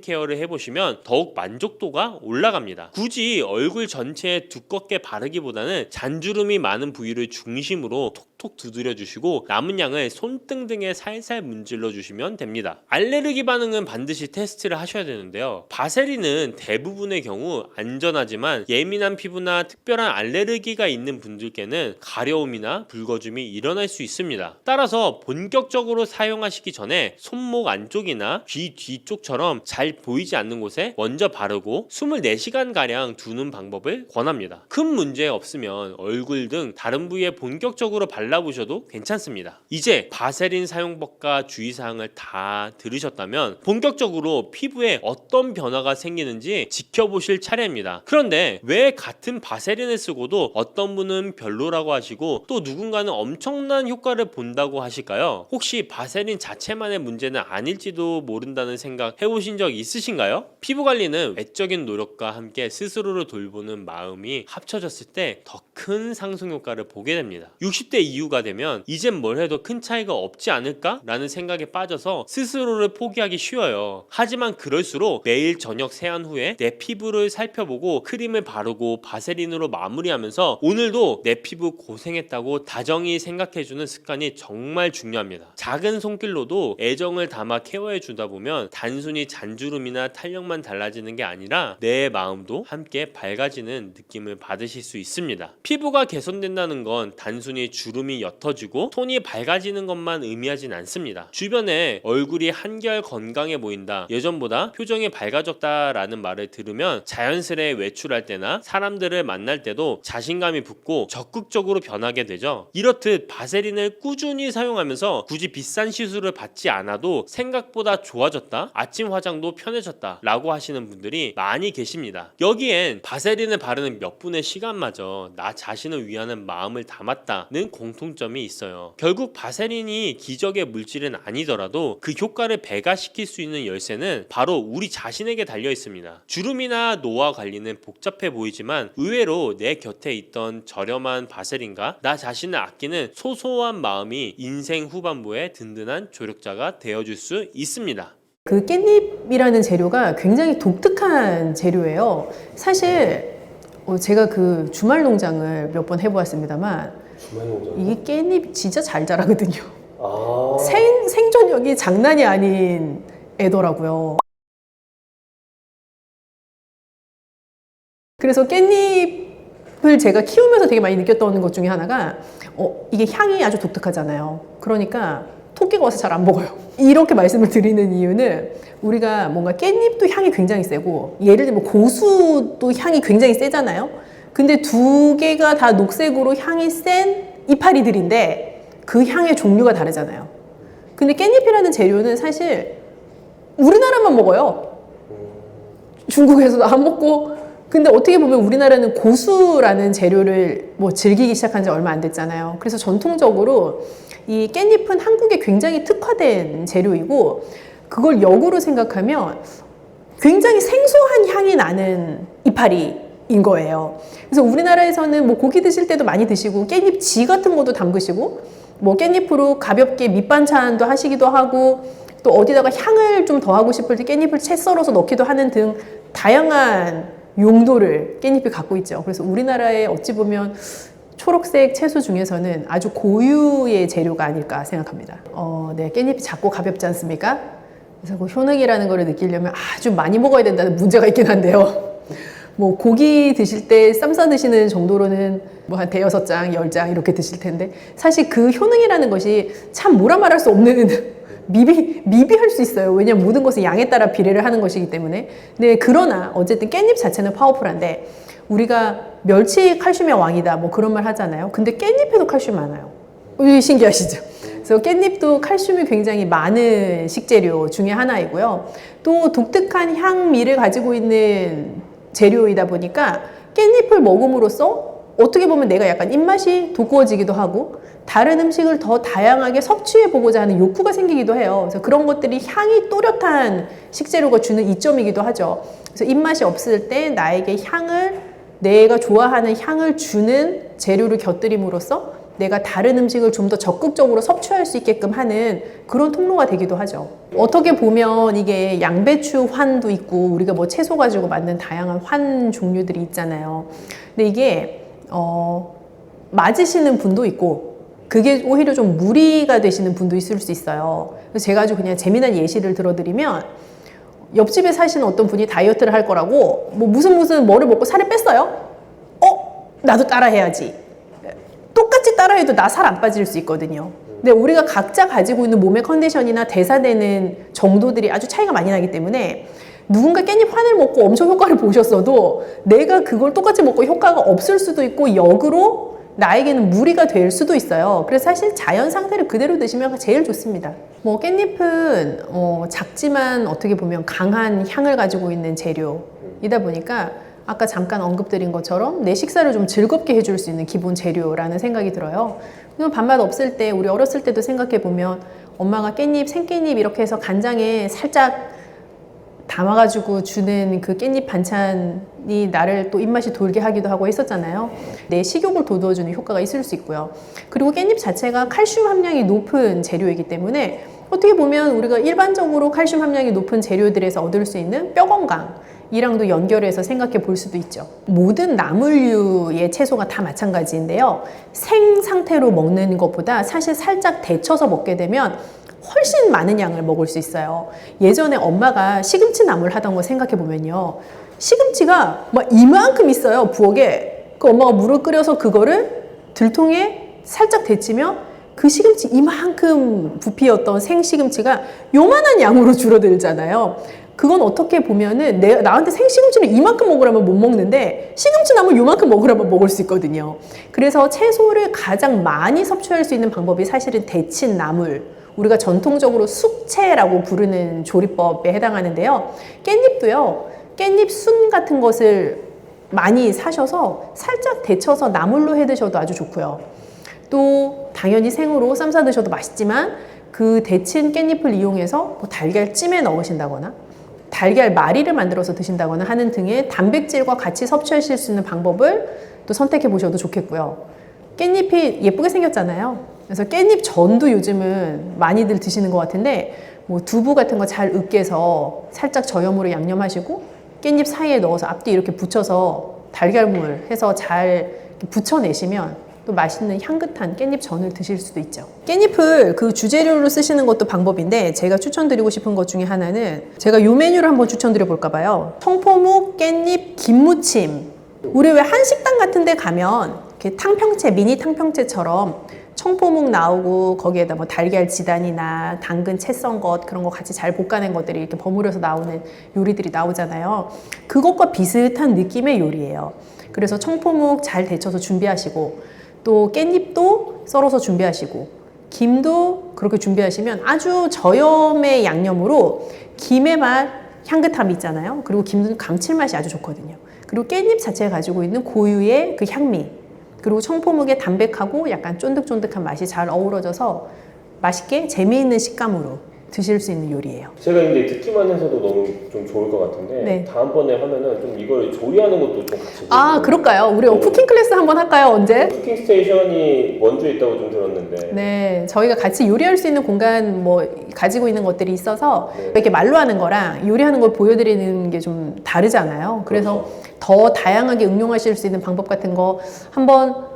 케어를 해보시면 더욱 만족도가 올라갑니다. 굳이 얼굴 전체에 두껍게 바르기보다는 잔주름이 많은 부위를 중심으로 톡톡 두드려 주시고 남은 양을 손등 등에 살살 문질러 주시면 됩니다. 알레르기 반응은 반드시 테스트를 하셔야 되는데요. 바세린은 대부분의 경우 안전하지만 예민한 피부나 특별한 알레르기가 있는 분들께는 가려움이나 붉어짐이 일어날 수 있습니다. 따라서 본격적으로 사용하시기 전에 손목 안쪽이나 귀 뒤쪽처럼 잘 보이지 않는 곳에 먼저 바르고 24시간가량 두는 방법을 권합니다. 큰 문제 없으면 얼굴 등 다른 부위에 본격적으로 발라보셔도 괜찮습니다. 이제 바세린 사용법과 주의사항을 다 들으셨다면 본격적으로 피부에 어떤 변화가 생기는지 지켜보실 차례입니다. 그런데 왜 같은 바세린을 쓰고도 어떤 분은 별로라고 하시고 또 누군가는 엄청난 효과를 본다고 하실까요? 혹시 바세린 자체만의 문제는 아닐지도 모른다는 생각 해보신 적 있으신가요? 피부관리는 외적인 노력과 함께 스스로를 돌보는 마음이 합쳐졌을 때 더 큰 상승 효과를 보게 됩니다. 60대 이후가 되면 이젠 뭘 해도 큰 차이가 없지 않을까? 라는 생각에 빠져서 스스로를 포기하기 쉬워요. 하지만 그럴수록 매일 저녁 세안 후에 내 피부를 살펴보고 크림을 바르고 바세린으로 마무리하면서 오늘도 내 피부 고생했다고 다정히 생각해주는 습관이 정말 중요합니다. 작은 손길로도 애정을 담아 케어해주다 보면 단순히 잔주름이나 탄력만 달라지는 게 아니라 내 마음도 함께 밝아지는 느낌을 받으실 수 있습니다. 피부가 개선된다는 건 단순히 주름 주름이 옅어지고 톤이 밝아지는 것만 의미하진 않습니다. 주변에 얼굴이 한결 건강해 보인다, 예전보다 표정이 밝아졌다라는 말을 들으면 자연스레 외출할 때나 사람들을 만날 때도 자신감이 붙고 적극적으로 변하게 되죠. 이렇듯 바세린을 꾸준히 사용하면서 굳이 비싼 시술을 받지 않아도 생각보다 좋아졌다, 아침 화장도 편해졌다 라고 하시는 분들이 많이 계십니다. 여기엔 바세린을 바르는 몇 분의 시간마저 나 자신을 위하는 마음을 담았다는 공통점이 있어요. 결국 바세린이 기적의 물질은 아니더라도 그 효과를 배가시킬 수 있는 열쇠는 바로 우리 자신에게 달려 있습니다. 주름이나 노화 관리는 복잡해 보이지만 의외로 내 곁에 있던 저렴한 바세린과 나 자신을 아끼는 소소한 마음이 인생 후반부에 든든한 조력자가 되어줄 수 있습니다. 그 깻잎이라는 재료가 굉장히 독특한 재료예요. 사실 제가 그 주말 농장을 몇 번 해보았습니다만 이게 깻잎 진짜 잘 자라거든요. 생존력이 장난이 아닌 애더라고요. 그래서 깻잎을 제가 키우면서 되게 많이 느꼈던 것 중에 하나가 이게 향이 아주 독특하잖아요. 그러니까 토끼가 와서 잘 안 먹어요. 이렇게 말씀을 드리는 이유는 우리가 뭔가 깻잎도 향이 굉장히 세고 예를 들면 고수도 향이 굉장히 세잖아요. 근데 두 개가 다 녹색으로 향이 센 이파리들인데 그 향의 종류가 다르잖아요. 근데 깻잎이라는 재료는 사실 우리나라만 먹어요. 중국에서도 안 먹고. 근데 어떻게 보면 우리나라는 고수라는 재료를 즐기기 시작한 지 얼마 안 됐잖아요. 그래서 전통적으로 이 깻잎은 한국에 굉장히 특화된 재료이고 그걸 역으로 생각하면 굉장히 생소한 향이 나는 이파리인 거예요. 그래서 우리나라에서는 고기 드실 때도 많이 드시고 깻잎지 같은 것도 담그시고 깻잎으로 가볍게 밑반찬도 하시기도 하고 또 어디다가 향을 좀 더하고 싶을 때 깻잎을 채 썰어서 넣기도 하는 등 다양한 용도를 깻잎이 갖고 있죠. 그래서 우리나라에 어찌 보면 초록색 채소 중에서는 아주 고유의 재료가 아닐까 생각합니다. 네, 깻잎이 작고 가볍지 않습니까? 그래서 그 효능이라는 걸 느끼려면 아주 많이 먹어야 된다는 문제가 있긴 한데요. 고기 드실 때 쌈 싸 드시는 정도로는 한 대여섯 장, 10장 이렇게 드실 텐데 사실 그 효능이라는 것이 참 뭐라 말할 수 없는 미비할 수 있어요. 왜냐하면 모든 것은 양에 따라 비례를 하는 것이기 때문에. 네, 그러나 어쨌든 깻잎 자체는 파워풀한데 우리가 멸치 칼슘의 왕이다 그런 말 하잖아요. 근데 깻잎에도 칼슘이 많아요. 신기하시죠? 그래서 깻잎도 칼슘이 굉장히 많은 식재료 중에 하나이고요. 또 독특한 향미를 가지고 있는 재료이다 보니까 깻잎을 먹음으로써 어떻게 보면 내가 약간 입맛이 돋구어지기도 하고 다른 음식을 더 다양하게 섭취해 보고자 하는 욕구가 생기기도 해요. 그래서 그런 것들이 향이 또렷한 식재료가 주는 이점이기도 하죠. 그래서 입맛이 없을 때 나에게 내가 좋아하는 향을 주는 재료를 곁들임으로써 내가 다른 음식을 좀 더 적극적으로 섭취할 수 있게끔 하는 그런 통로가 되기도 하죠. 어떻게 보면 이게 양배추 환도 있고 우리가 채소 가지고 만든 다양한 환 종류들이 있잖아요. 근데 이게 맞으시는 분도 있고 그게 오히려 좀 무리가 되시는 분도 있을 수 있어요. 그래서 제가 아주 그냥 재미난 예시를 들어드리면 옆집에 사시는 어떤 분이 다이어트를 할 거라고 무슨 뭐를 먹고 살을 뺐어요. 나도 따라 해야지. 똑같이 따라 해도 나 살 안 빠질 수 있거든요. 근데 우리가 각자 가지고 있는 몸의 컨디션이나 대사되는 정도들이 아주 차이가 많이 나기 때문에 누군가 깻잎 환을 먹고 엄청 효과를 보셨어도 내가 그걸 똑같이 먹고 효과가 없을 수도 있고 역으로 나에게는 무리가 될 수도 있어요. 그래서 사실 자연 상태를 그대로 드시면 제일 좋습니다. 깻잎은 작지만 어떻게 보면 강한 향을 가지고 있는 재료이다 보니까 아까 잠깐 언급드린 것처럼 내 식사를 좀 즐겁게 해줄 수 있는 기본 재료라는 생각이 들어요. 밥맛 없을 때 우리 어렸을 때도 생각해 보면 엄마가 생깻잎 이렇게 해서 간장에 살짝 담아가지고 주는 그 깻잎 반찬이 나를 또 입맛이 돌게 하기도 하고 했었잖아요. 내 식욕을 돋워주는 효과가 있을 수 있고요. 그리고 깻잎 자체가 칼슘 함량이 높은 재료이기 때문에 어떻게 보면 우리가 일반적으로 칼슘 함량이 높은 재료들에서 얻을 수 있는 뼈 건강이랑도 연결해서 생각해 볼 수도 있죠. 모든 나물류의 채소가 다 마찬가지인데요. 생 상태로 먹는 것보다 사실 살짝 데쳐서 먹게 되면 훨씬 많은 양을 먹을 수 있어요. 예전에 엄마가 시금치 나물 하던 거 생각해 보면요. 시금치가 막 이만큼 있어요, 부엌에. 그 엄마가 물을 끓여서 그거를 들통에 살짝 데치면 그 시금치 이만큼 부피였던 생시금치가 요만한 양으로 줄어들잖아요. 그건 어떻게 보면은 나한테 생시금치를 이만큼 먹으라면 못 먹는데 시금치 나물 요만큼 먹으라면 먹을 수 있거든요. 그래서 채소를 가장 많이 섭취할 수 있는 방법이 사실은 데친 나물, 우리가 전통적으로 숙채라고 부르는 조리법에 해당하는데요. 깻잎도요, 깻잎 순 같은 것을 많이 사셔서 살짝 데쳐서 나물로 해 드셔도 아주 좋고요. 또 당연히 생으로 쌈 싸 드셔도 맛있지만 그 데친 깻잎을 이용해서 뭐 달걀찜에 넣으신다거나 달걀 마리를 만들어서 드신다거나 하는 등의 단백질과 같이 섭취하실 수 있는 방법을 또 선택해 보셔도 좋겠고요. 깻잎이 예쁘게 생겼잖아요. 그래서 깻잎 전도 요즘은 많이들 드시는 것 같은데 뭐 두부 같은 거 잘 으깨서 살짝 저염으로 양념하시고 깻잎 사이에 넣어서 앞뒤 이렇게 붙여서 달걀물 해서 잘 붙여내시면 또 맛있는 향긋한 깻잎 전을 드실 수도 있죠. 깻잎을 그 주재료로 쓰시는 것도 방법인데 제가 추천드리고 싶은 것 중에 하나는 제가 이 메뉴를 한번 추천드려 볼까 봐요. 청포묵 깻잎 김무침. 우리 왜 한식당 같은 데 가면 이렇게 탕평채, 미니 탕평채처럼 청포묵 나오고 거기에다 뭐 달걀 지단이나 당근 채 썬 것 그런 거 같이 잘 볶아낸 것들이 이렇게 버무려서 나오는 요리들이 나오잖아요. 그것과 비슷한 느낌의 요리예요. 그래서 청포묵 잘 데쳐서 준비하시고 또 깻잎도 썰어서 준비하시고 김도 그렇게 준비하시면 아주 저염의 양념으로 김의 맛, 향긋함이 있잖아요. 그리고 김도 감칠맛이 아주 좋거든요. 그리고 깻잎 자체가 가지고 있는 고유의 그 향미, 그리고 청포묵의 담백하고 약간 쫀득쫀득한 맛이 잘 어우러져서 맛있게 재미있는 식감으로 드실 수 있는 요리예요. 제가 근데 듣기만 해서도 너무 좀 좋을 것 같은데 네. 다음번에 하면은 좀 이걸 조리하는 것도 좀 같이 아, 그럴까요? 우리 쿠킹 클래스 한번 할까요? 언제? 쿠킹 스테이션이 원주에 있다고 좀 들었는데 네, 저희가 같이 요리할 수 있는 공간 뭐 가지고 있는 것들이 있어서 네. 이렇게 말로 하는 거랑 요리하는 걸 보여드리는 게 좀 다르잖아요. 그래서 더 다양하게 응용하실 수 있는 방법 같은 거 한번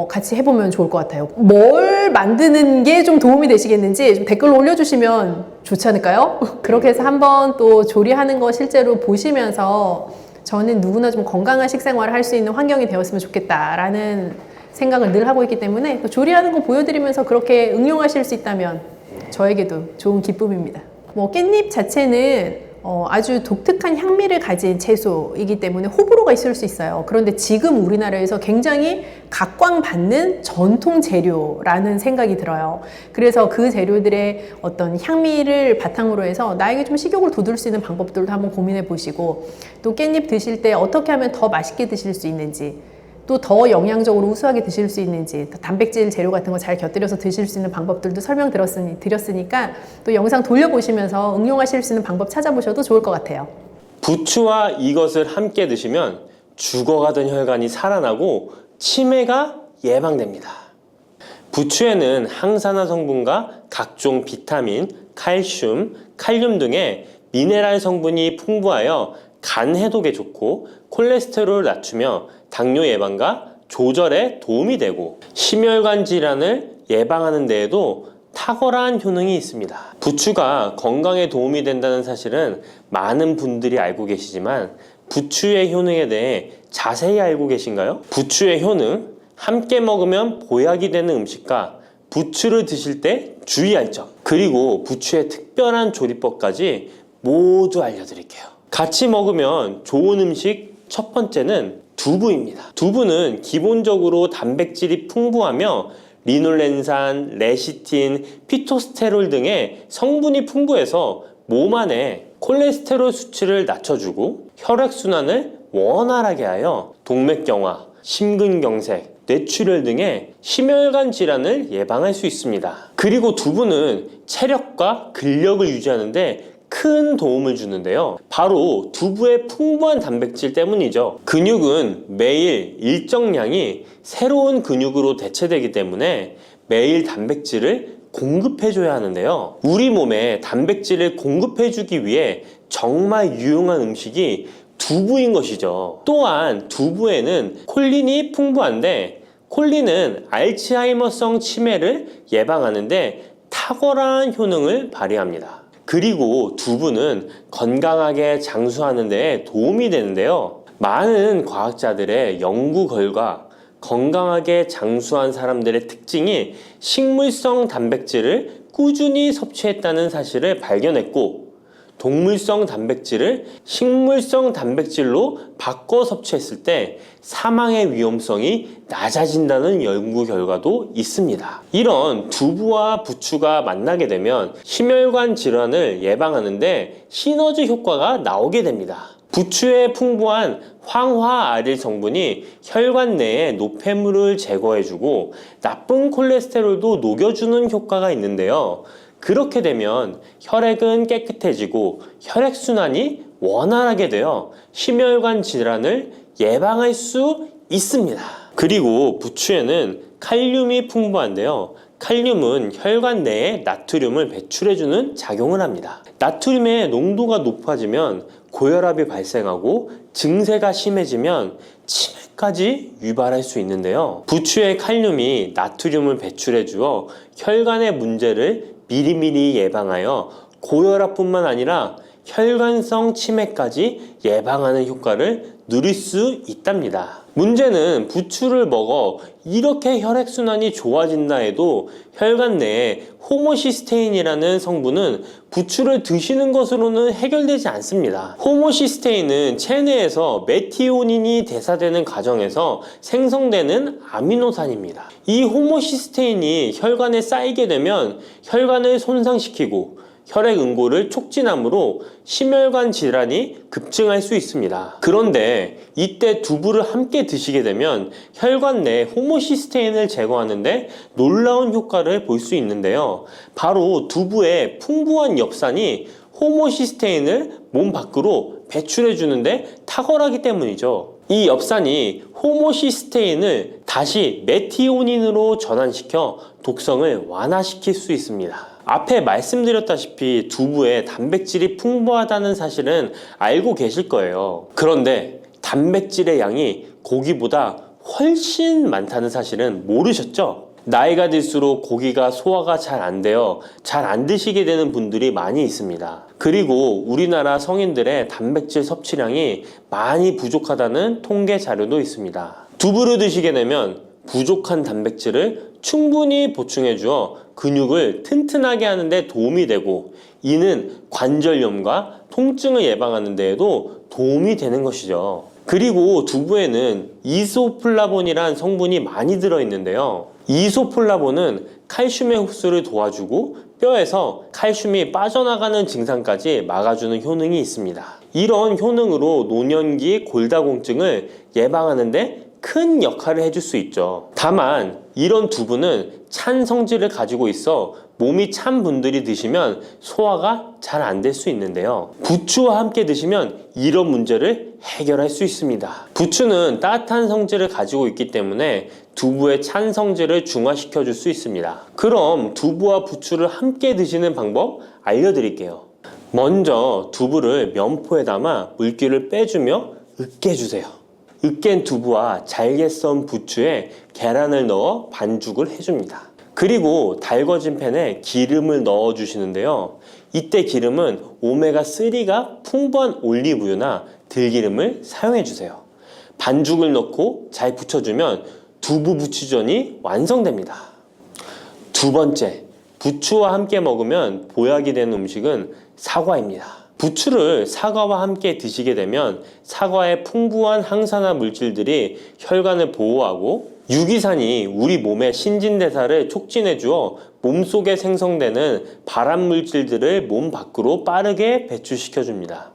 같이 해보면 좋을 것 같아요. 뭘 만드는 게 좀 도움이 되시겠는지 좀 댓글로 올려주시면 좋지 않을까요? 그렇게 해서 한번 또 조리하는 거 실제로 보시면서 저는 누구나 좀 건강한 식생활을 할 수 있는 환경이 되었으면 좋겠다라는 생각을 늘 하고 있기 때문에 또 조리하는 거 보여드리면서 그렇게 응용하실 수 있다면 저에게도 좋은 기쁨입니다. 뭐 깻잎 자체는 아주 독특한 향미를 가진 채소이기 때문에 호불호가 있을 수 있어요. 그런데 지금 우리나라에서 굉장히 각광받는 전통 재료라는 생각이 들어요. 그래서 그 재료들의 어떤 향미를 바탕으로 해서 나에게 좀 식욕을 돋울 수 있는 방법들도 한번 고민해 보시고 또 깻잎 드실 때 어떻게 하면 더 맛있게 드실 수 있는지 또 더 영양적으로 우수하게 드실 수 있는지 단백질 재료 같은 거 잘 곁들여서 드실 수 있는 방법들도 드렸으니까 또 영상 돌려보시면서 응용하실 수 있는 방법 찾아보셔도 좋을 것 같아요. 부추와 이것을 함께 드시면 죽어가던 혈관이 살아나고 치매가 예방됩니다. 부추에는 항산화 성분과 각종 비타민, 칼슘, 칼륨 등의 미네랄 성분이 풍부하여 간 해독에 좋고 콜레스테롤을 낮추며 당뇨 예방과 조절에 도움이 되고 심혈관 질환을 예방하는 데에도 탁월한 효능이 있습니다. 부추가 건강에 도움이 된다는 사실은 많은 분들이 알고 계시지만 부추의 효능에 대해 자세히 알고 계신가요? 부추의 효능, 함께 먹으면 보약이 되는 음식과 부추를 드실 때 주의할 점, 그리고 부추의 특별한 조리법까지 모두 알려드릴게요. 같이 먹으면 좋은 음식 첫 번째는 두부입니다. 두부는 기본적으로 단백질이 풍부하며 리놀렌산, 레시틴, 피토스테롤 등의 성분이 풍부해서 몸 안에 콜레스테롤 수치를 낮춰주고 혈액순환을 원활하게 하여 동맥경화, 심근경색, 뇌출혈 등의 심혈관 질환을 예방할 수 있습니다. 그리고 두부는 체력과 근력을 유지하는데 큰 도움을 주는데요. 바로 두부의 풍부한 단백질 때문이죠. 근육은 매일 일정량이 새로운 근육으로 대체되기 때문에 매일 단백질을 공급해줘야 하는데요. 우리 몸에 단백질을 공급해주기 위해 정말 유용한 음식이 두부인 것이죠. 또한 두부에는 콜린이 풍부한데 콜린은 알츠하이머성 치매를 예방하는데 탁월한 효능을 발휘합니다. 그리고 두부는 건강하게 장수하는 데 도움이 되는데요. 많은 과학자들의 연구 결과 건강하게 장수한 사람들의 특징이 식물성 단백질을 꾸준히 섭취했다는 사실을 발견했고, 동물성 단백질을 식물성 단백질로 바꿔 섭취했을 때 사망의 위험성이 낮아진다는 연구 결과도 있습니다. 이런 두부와 부추가 만나게 되면 심혈관 질환을 예방하는데 시너지 효과가 나오게 됩니다. 부추에 풍부한 황화아릴 성분이 혈관 내에 노폐물을 제거해주고 나쁜 콜레스테롤도 녹여주는 효과가 있는데요. 그렇게 되면 혈액은 깨끗해지고 혈액순환이 원활하게 되어 심혈관 질환을 예방할 수 있습니다. 그리고 부추에는 칼륨이 풍부한데요. 칼륨은 혈관 내에 나트륨을 배출해주는 작용을 합니다. 나트륨의 농도가 높아지면 고혈압이 발생하고 증세가 심해지면 치매까지 유발할 수 있는데요. 부추의 칼륨이 나트륨을 배출해 주어 혈관의 문제를 미리미리 예방하여 고혈압뿐만 아니라 혈관성 치매까지 예방하는 효과를 누릴 수 있답니다. 문제는 부추를 먹어 이렇게 혈액순환이 좋아진다 해도 혈관 내에 호모시스테인이라는 성분은 부추를 드시는 것으로는 해결되지 않습니다. 호모시스테인은 체내에서 메티오닌이 대사되는 과정에서 생성되는 아미노산입니다. 이 호모시스테인이 혈관에 쌓이게 되면 혈관을 손상시키고 혈액 응고를 촉진하므로 심혈관 질환이 급증할 수 있습니다. 그런데 이때 두부를 함께 드시게 되면 혈관 내 호모시스테인을 제거하는데 놀라운 효과를 볼 수 있는데요. 바로 두부의 풍부한 엽산이 호모시스테인을 몸 밖으로 배출해 주는데 탁월하기 때문이죠. 이 엽산이 호모시스테인을 다시 메티오닌으로 전환시켜 독성을 완화시킬 수 있습니다. 앞에 말씀드렸다시피 두부에 단백질이 풍부하다는 사실은 알고 계실 거예요. 그런데 단백질의 양이 고기보다 훨씬 많다는 사실은 모르셨죠? 나이가 들수록 고기가 소화가 잘 안 되어 잘 안 드시게 되는 분들이 많이 있습니다. 그리고 우리나라 성인들의 단백질 섭취량이 많이 부족하다는 통계 자료도 있습니다. 두부를 드시게 되면 부족한 단백질을 충분히 보충해 주어 근육을 튼튼하게 하는 데 도움이 되고, 이는 관절염과 통증을 예방하는 데에도 도움이 되는 것이죠. 그리고 두부에는 이소플라본이란 성분이 많이 들어있는데요. 이소플라본은 칼슘의 흡수를 도와주고 뼈에서 칼슘이 빠져나가는 증상까지 막아주는 효능이 있습니다. 이런 효능으로 노년기 골다공증을 예방하는 데 큰 역할을 해줄 수 있죠. 다만 이런 두부는 찬 성질을 가지고 있어 몸이 찬 분들이 드시면 소화가 잘 안 될 수 있는데요. 부추와 함께 드시면 이런 문제를 해결할 수 있습니다. 부추는 따뜻한 성질을 가지고 있기 때문에 두부의 찬 성질을 중화시켜 줄 수 있습니다. 그럼 두부와 부추를 함께 드시는 방법 알려드릴게요. 먼저 두부를 면포에 담아 물기를 빼주며 으깨주세요. 으깬 두부와 잘게 썬 부추에 계란을 넣어 반죽을 해줍니다. 그리고 달궈진 팬에 기름을 넣어 주시는데요. 이때 기름은 오메가3가 풍부한 올리브유나 들기름을 사용해 주세요. 반죽을 넣고 잘 부쳐주면 두부 부추전이 완성됩니다. 두 번째, 부추와 함께 먹으면 보약이 되는 음식은 사과입니다. 부추를 사과와 함께 드시게 되면 사과의 풍부한 항산화 물질들이 혈관을 보호하고 유기산이 우리 몸의 신진대사를 촉진해 주어 몸속에 생성되는 발암 물질들을 몸 밖으로 빠르게 배출시켜 줍니다.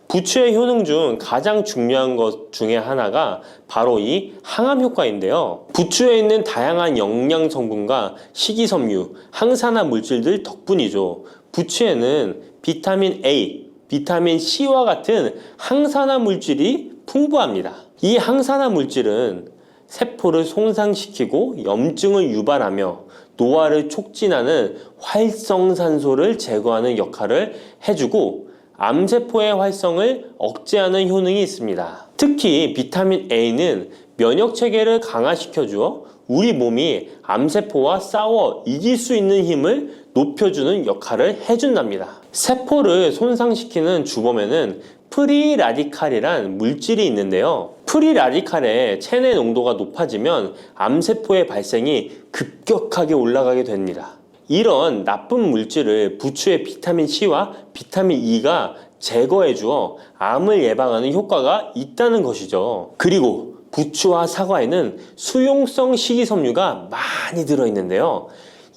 부추의 효능 중 가장 중요한 것 중에 하나가 바로 이 항암 효과인데요. 부추에 있는 다양한 영양 성분과 식이섬유, 항산화 물질들 덕분이죠. 부추에는 비타민 A, 비타민 C와 같은 항산화 물질이 풍부합니다. 이 항산화 물질은 세포를 손상시키고 염증을 유발하며 노화를 촉진하는 활성산소를 제거하는 역할을 해주고 암세포의 활성을 억제하는 효능이 있습니다. 특히 비타민 A는 면역 체계를 강화시켜주어 우리 몸이 암세포와 싸워 이길 수 있는 힘을 높여주는 역할을 해준답니다. 세포를 손상시키는 주범에는 프리라디칼이란 물질이 있는데요. 프리라디칼의 체내 농도가 높아지면 암세포의 발생이 급격하게 올라가게 됩니다. 이런 나쁜 물질을 부추의 비타민 C와 비타민 E가 제거해 주어 암을 예방하는 효과가 있다는 것이죠. 그리고 부추와 사과에는 수용성 식이섬유가 많이 들어있는데요.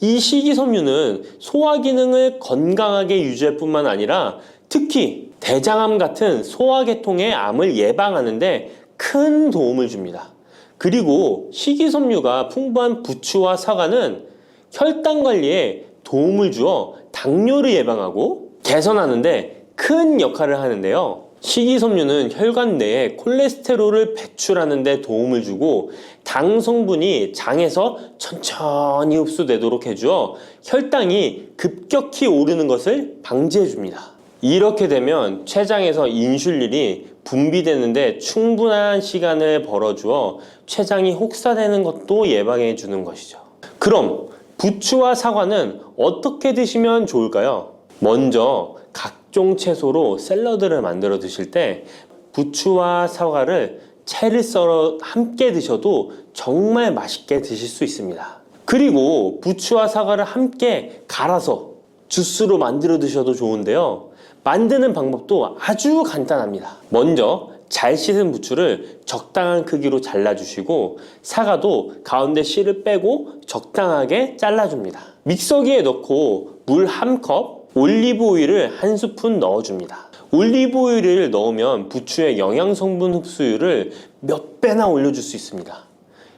이 식이섬유는 소화 기능을 건강하게 유지할 뿐만 아니라 특히 대장암 같은 소화계통의 암을 예방하는 데 큰 도움을 줍니다. 그리고 식이섬유가 풍부한 부추와 사과는 혈당 관리에 도움을 주어 당뇨를 예방하고 개선하는 데 큰 역할을 하는데요. 식이섬유는 혈관 내에 콜레스테롤을 배출하는 데 도움을 주고 당 성분이 장에서 천천히 흡수되도록 해주어 혈당이 급격히 오르는 것을 방지해 줍니다. 이렇게 되면 췌장에서 인슐린이 분비되는데 충분한 시간을 벌어주어 췌장이 혹사되는 것도 예방해 주는 것이죠. 그럼 부추와 사과는 어떻게 드시면 좋을까요? 먼저 각종 채소로 샐러드를 만들어 드실 때 부추와 사과를 채를 썰어 함께 드셔도 정말 맛있게 드실 수 있습니다. 그리고 부추와 사과를 함께 갈아서 주스로 만들어 드셔도 좋은데요. 만드는 방법도 아주 간단합니다. 먼저 잘 씻은 부추를 적당한 크기로 잘라주시고 사과도 가운데 씨를 빼고 적당하게 잘라줍니다. 믹서기에 넣고 물 1컵, 올리브 오일을 1스푼 넣어줍니다. 올리브 오일을 넣으면 부추의 영양 성분 흡수율을 몇 배나 올려줄 수 있습니다.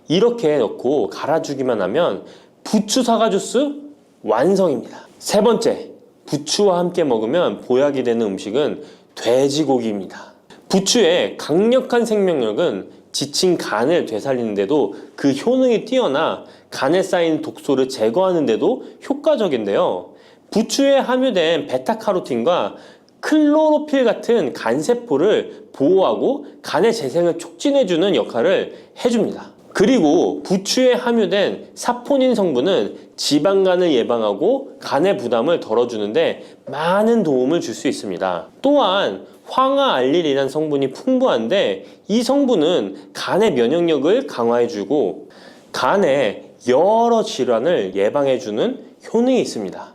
이렇게 넣고 갈아주기만 하면 부추 사과 주스 완성입니다. 세 번째, 부추와 함께 먹으면 보약이 되는 음식은 돼지고기입니다. 부추의 강력한 생명력은 지친 간을 되살리는데도 그 효능이 뛰어나 간에 쌓인 독소를 제거하는데도 효과적인데요. 부추에 함유된 베타카로틴과 클로로필 같은 간세포를 보호하고 간의 재생을 촉진해주는 역할을 해줍니다. 그리고 부추에 함유된 사포닌 성분은 지방간을 예방하고 간의 부담을 덜어주는데 많은 도움을 줄 수 있습니다. 또한 황화알릴이라는 성분이 풍부한데 이 성분은 간의 면역력을 강화해주고 간의 여러 질환을 예방해주는 효능이 있습니다.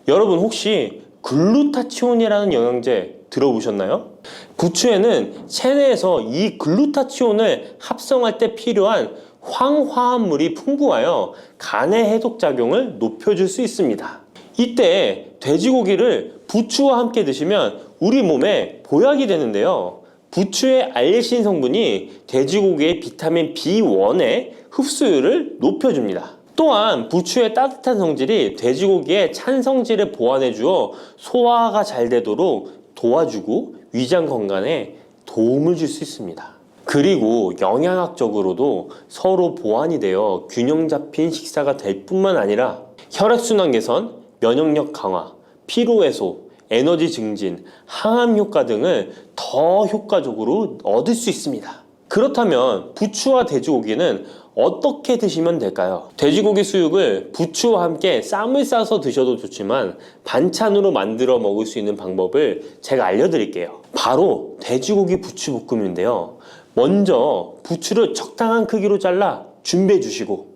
여러분 혹시 글루타치온이라는 영양제 들어보셨나요? 부추에는 체내에서 이 글루타치온을 합성할 때 필요한 황화합물이 풍부하여 간의 해독작용을 높여줄 수 있습니다. 이때 돼지고기를 부추와 함께 드시면 우리 몸에 보약이 되는데요. 부추의 알레신 성분이 돼지고기의 비타민 B1의 흡수율을 높여줍니다. 또한 부추의 따뜻한 성질이 돼지고기의 찬 성질을 보완해 주어 소화가 잘 되도록 도와주고 위장 건강에 도움을 줄 수 있습니다. 그리고 영양학적으로도 서로 보완이 되어 균형 잡힌 식사가 될 뿐만 아니라 혈액순환 개선, 면역력 강화, 피로 해소, 에너지 증진, 항암 효과 등을 더 효과적으로 얻을 수 있습니다. 그렇다면 부추와 돼지고기는 어떻게 드시면 될까요? 돼지고기 수육을 부추와 함께 쌈을 싸서 드셔도 좋지만 반찬으로 만들어 먹을 수 있는 방법을 제가 알려드릴게요. 바로 돼지고기 부추볶음인데요. 먼저 부추를 적당한 크기로 잘라 준비해 주시고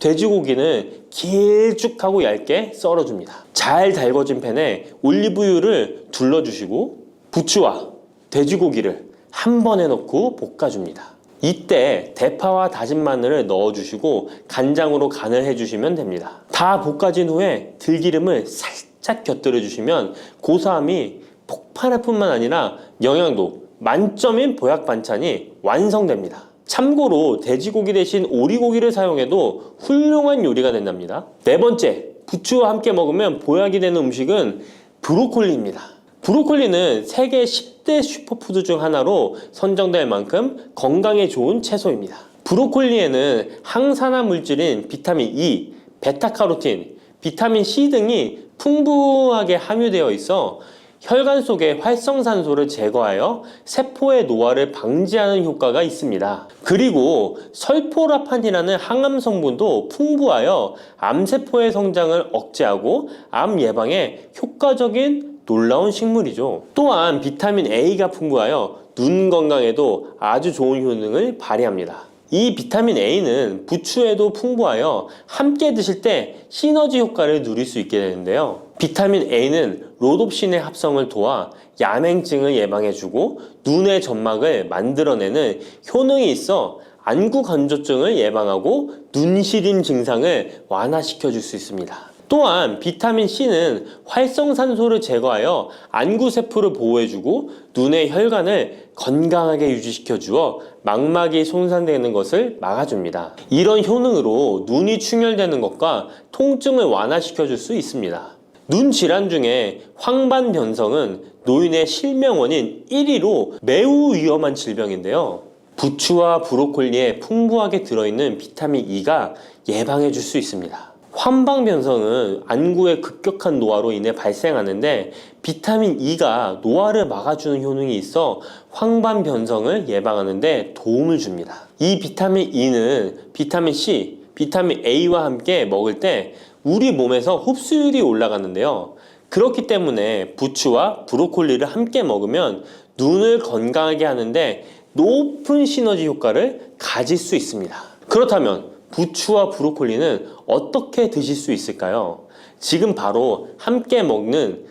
돼지고기는 길쭉하고 얇게 썰어줍니다. 잘 달궈진 팬에 올리브유를 둘러주시고 부추와 돼지고기를 한 번에 넣고 볶아줍니다. 이때 대파와 다진 마늘을 넣어주시고 간장으로 간을 해주시면 됩니다. 다 볶아진 후에 들기름을 살짝 곁들여 주시면 고소함이 폭발할 뿐만 아니라 영양도 만점인 보약 반찬이 완성됩니다. 참고로 돼지고기 대신 오리고기를 사용해도 훌륭한 요리가 된답니다. 네 번째, 부추와 함께 먹으면 보약이 되는 음식은 브로콜리입니다. 브로콜리는 세계 10대 슈퍼푸드 중 하나로 선정될 만큼 건강에 좋은 채소입니다. 브로콜리에는 항산화 물질인 비타민 E, 베타카로틴, 비타민 C 등이 풍부하게 함유되어 있어 혈관 속의 활성산소를 제거하여 세포의 노화를 방지하는 효과가 있습니다. 그리고 설포라판이라는 항암 성분도 풍부하여 암세포의 성장을 억제하고 암 예방에 효과적인 놀라운 식물이죠. 또한 비타민 A가 풍부하여 눈 건강에도 아주 좋은 효능을 발휘합니다. 이 비타민 A는 부추에도 풍부하여 함께 드실 때 시너지 효과를 누릴 수 있게 되는데요. 비타민 A는 로놉신의 합성을 도와 야맹증을 예방해주고 눈의 점막을 만들어내는 효능이 있어 안구 건조증을 예방하고 눈시림 증상을 완화시켜줄 수 있습니다. 또한 비타민 C는 활성산소를 제거하여 안구세포를 보호해주고 눈의 혈관을 건강하게 유지시켜주어 망막이 손상되는 것을 막아줍니다. 이런 효능으로 눈이 충혈되는 것과 통증을 완화시켜줄 수 있습니다. 눈 질환 중에 황반변성은 노인의 실명원인 1위로 매우 위험한 질병인데요. 부추와 브로콜리에 풍부하게 들어있는 비타민 E가 예방해줄 수 있습니다. 황반변성은 안구의 급격한 노화로 인해 발생하는데 비타민 E가 노화를 막아주는 효능이 있어 황반변성을 예방하는 데 도움을 줍니다. 이 비타민 E는 비타민 C, 비타민 A와 함께 먹을 때 우리 몸에서 흡수율이 올라가는데요. 그렇기 때문에 부추와 브로콜리를 함께 먹으면 눈을 건강하게 하는데 높은 시너지 효과를 가질 수 있습니다. 그렇다면 부추와 브로콜리는 어떻게 드실 수 있을까요? 지금 바로 함께 먹는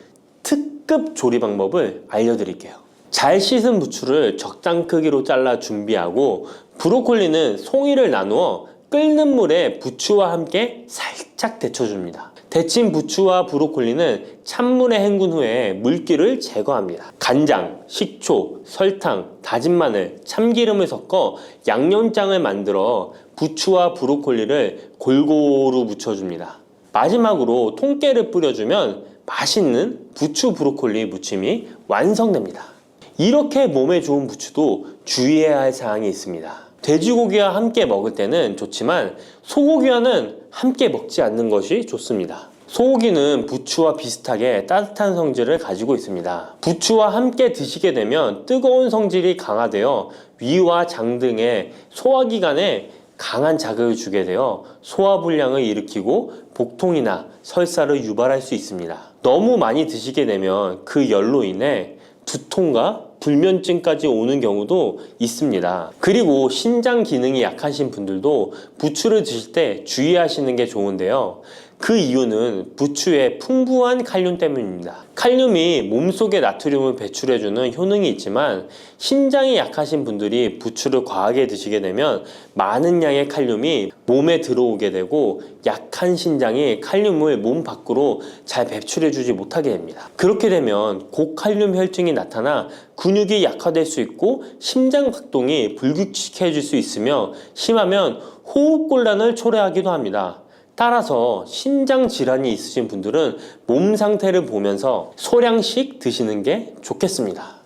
특급 조리 방법을 알려드릴게요. 잘 씻은 부추를 적당 크기로 잘라 준비하고 브로콜리는 송이를 나누어 끓는 물에 부추와 함께 살짝 데쳐줍니다. 데친 부추와 브로콜리는 찬물에 헹군 후에 물기를 제거합니다. 간장, 식초, 설탕, 다진 마늘, 참기름을 섞어 양념장을 만들어 부추와 브로콜리를 골고루 묻혀줍니다. 마지막으로 통깨를 뿌려주면 맛있는 부추 브로콜리 무침이 완성됩니다. 이렇게 몸에 좋은 부추도 주의해야 할 사항이 있습니다. 돼지고기와 함께 먹을 때는 좋지만 소고기와는 함께 먹지 않는 것이 좋습니다. 소고기는 부추와 비슷하게 따뜻한 성질을 가지고 있습니다. 부추와 함께 드시게 되면 뜨거운 성질이 강화되어 위와 장 등의 소화기관에 강한 자극을 주게 되어 소화불량을 일으키고 복통이나 설사를 유발할 수 있습니다. 너무 많이 드시게 되면 그 열로 인해 두통과 불면증까지 오는 경우도 있습니다. 그리고 신장 기능이 약하신 분들도 부추를 드실 때 주의하시는 게 좋은데요. 그 이유는 부추의 풍부한 칼륨 때문입니다. 칼륨이 몸속에 나트륨을 배출해주는 효능이 있지만 신장이 약하신 분들이 부추를 과하게 드시게 되면 많은 양의 칼륨이 몸에 들어오게 되고 약한 신장이 칼륨을 몸 밖으로 잘 배출해주지 못하게 됩니다. 그렇게 되면 고칼륨 혈증이 나타나 근육이 약화될 수 있고 심장 박동이 불규칙해질 수 있으며 심하면 호흡곤란을 초래하기도 합니다. 따라서 신장 질환이 있으신 분들은 몸 상태를 보면서 소량씩 드시는 게 좋겠습니다.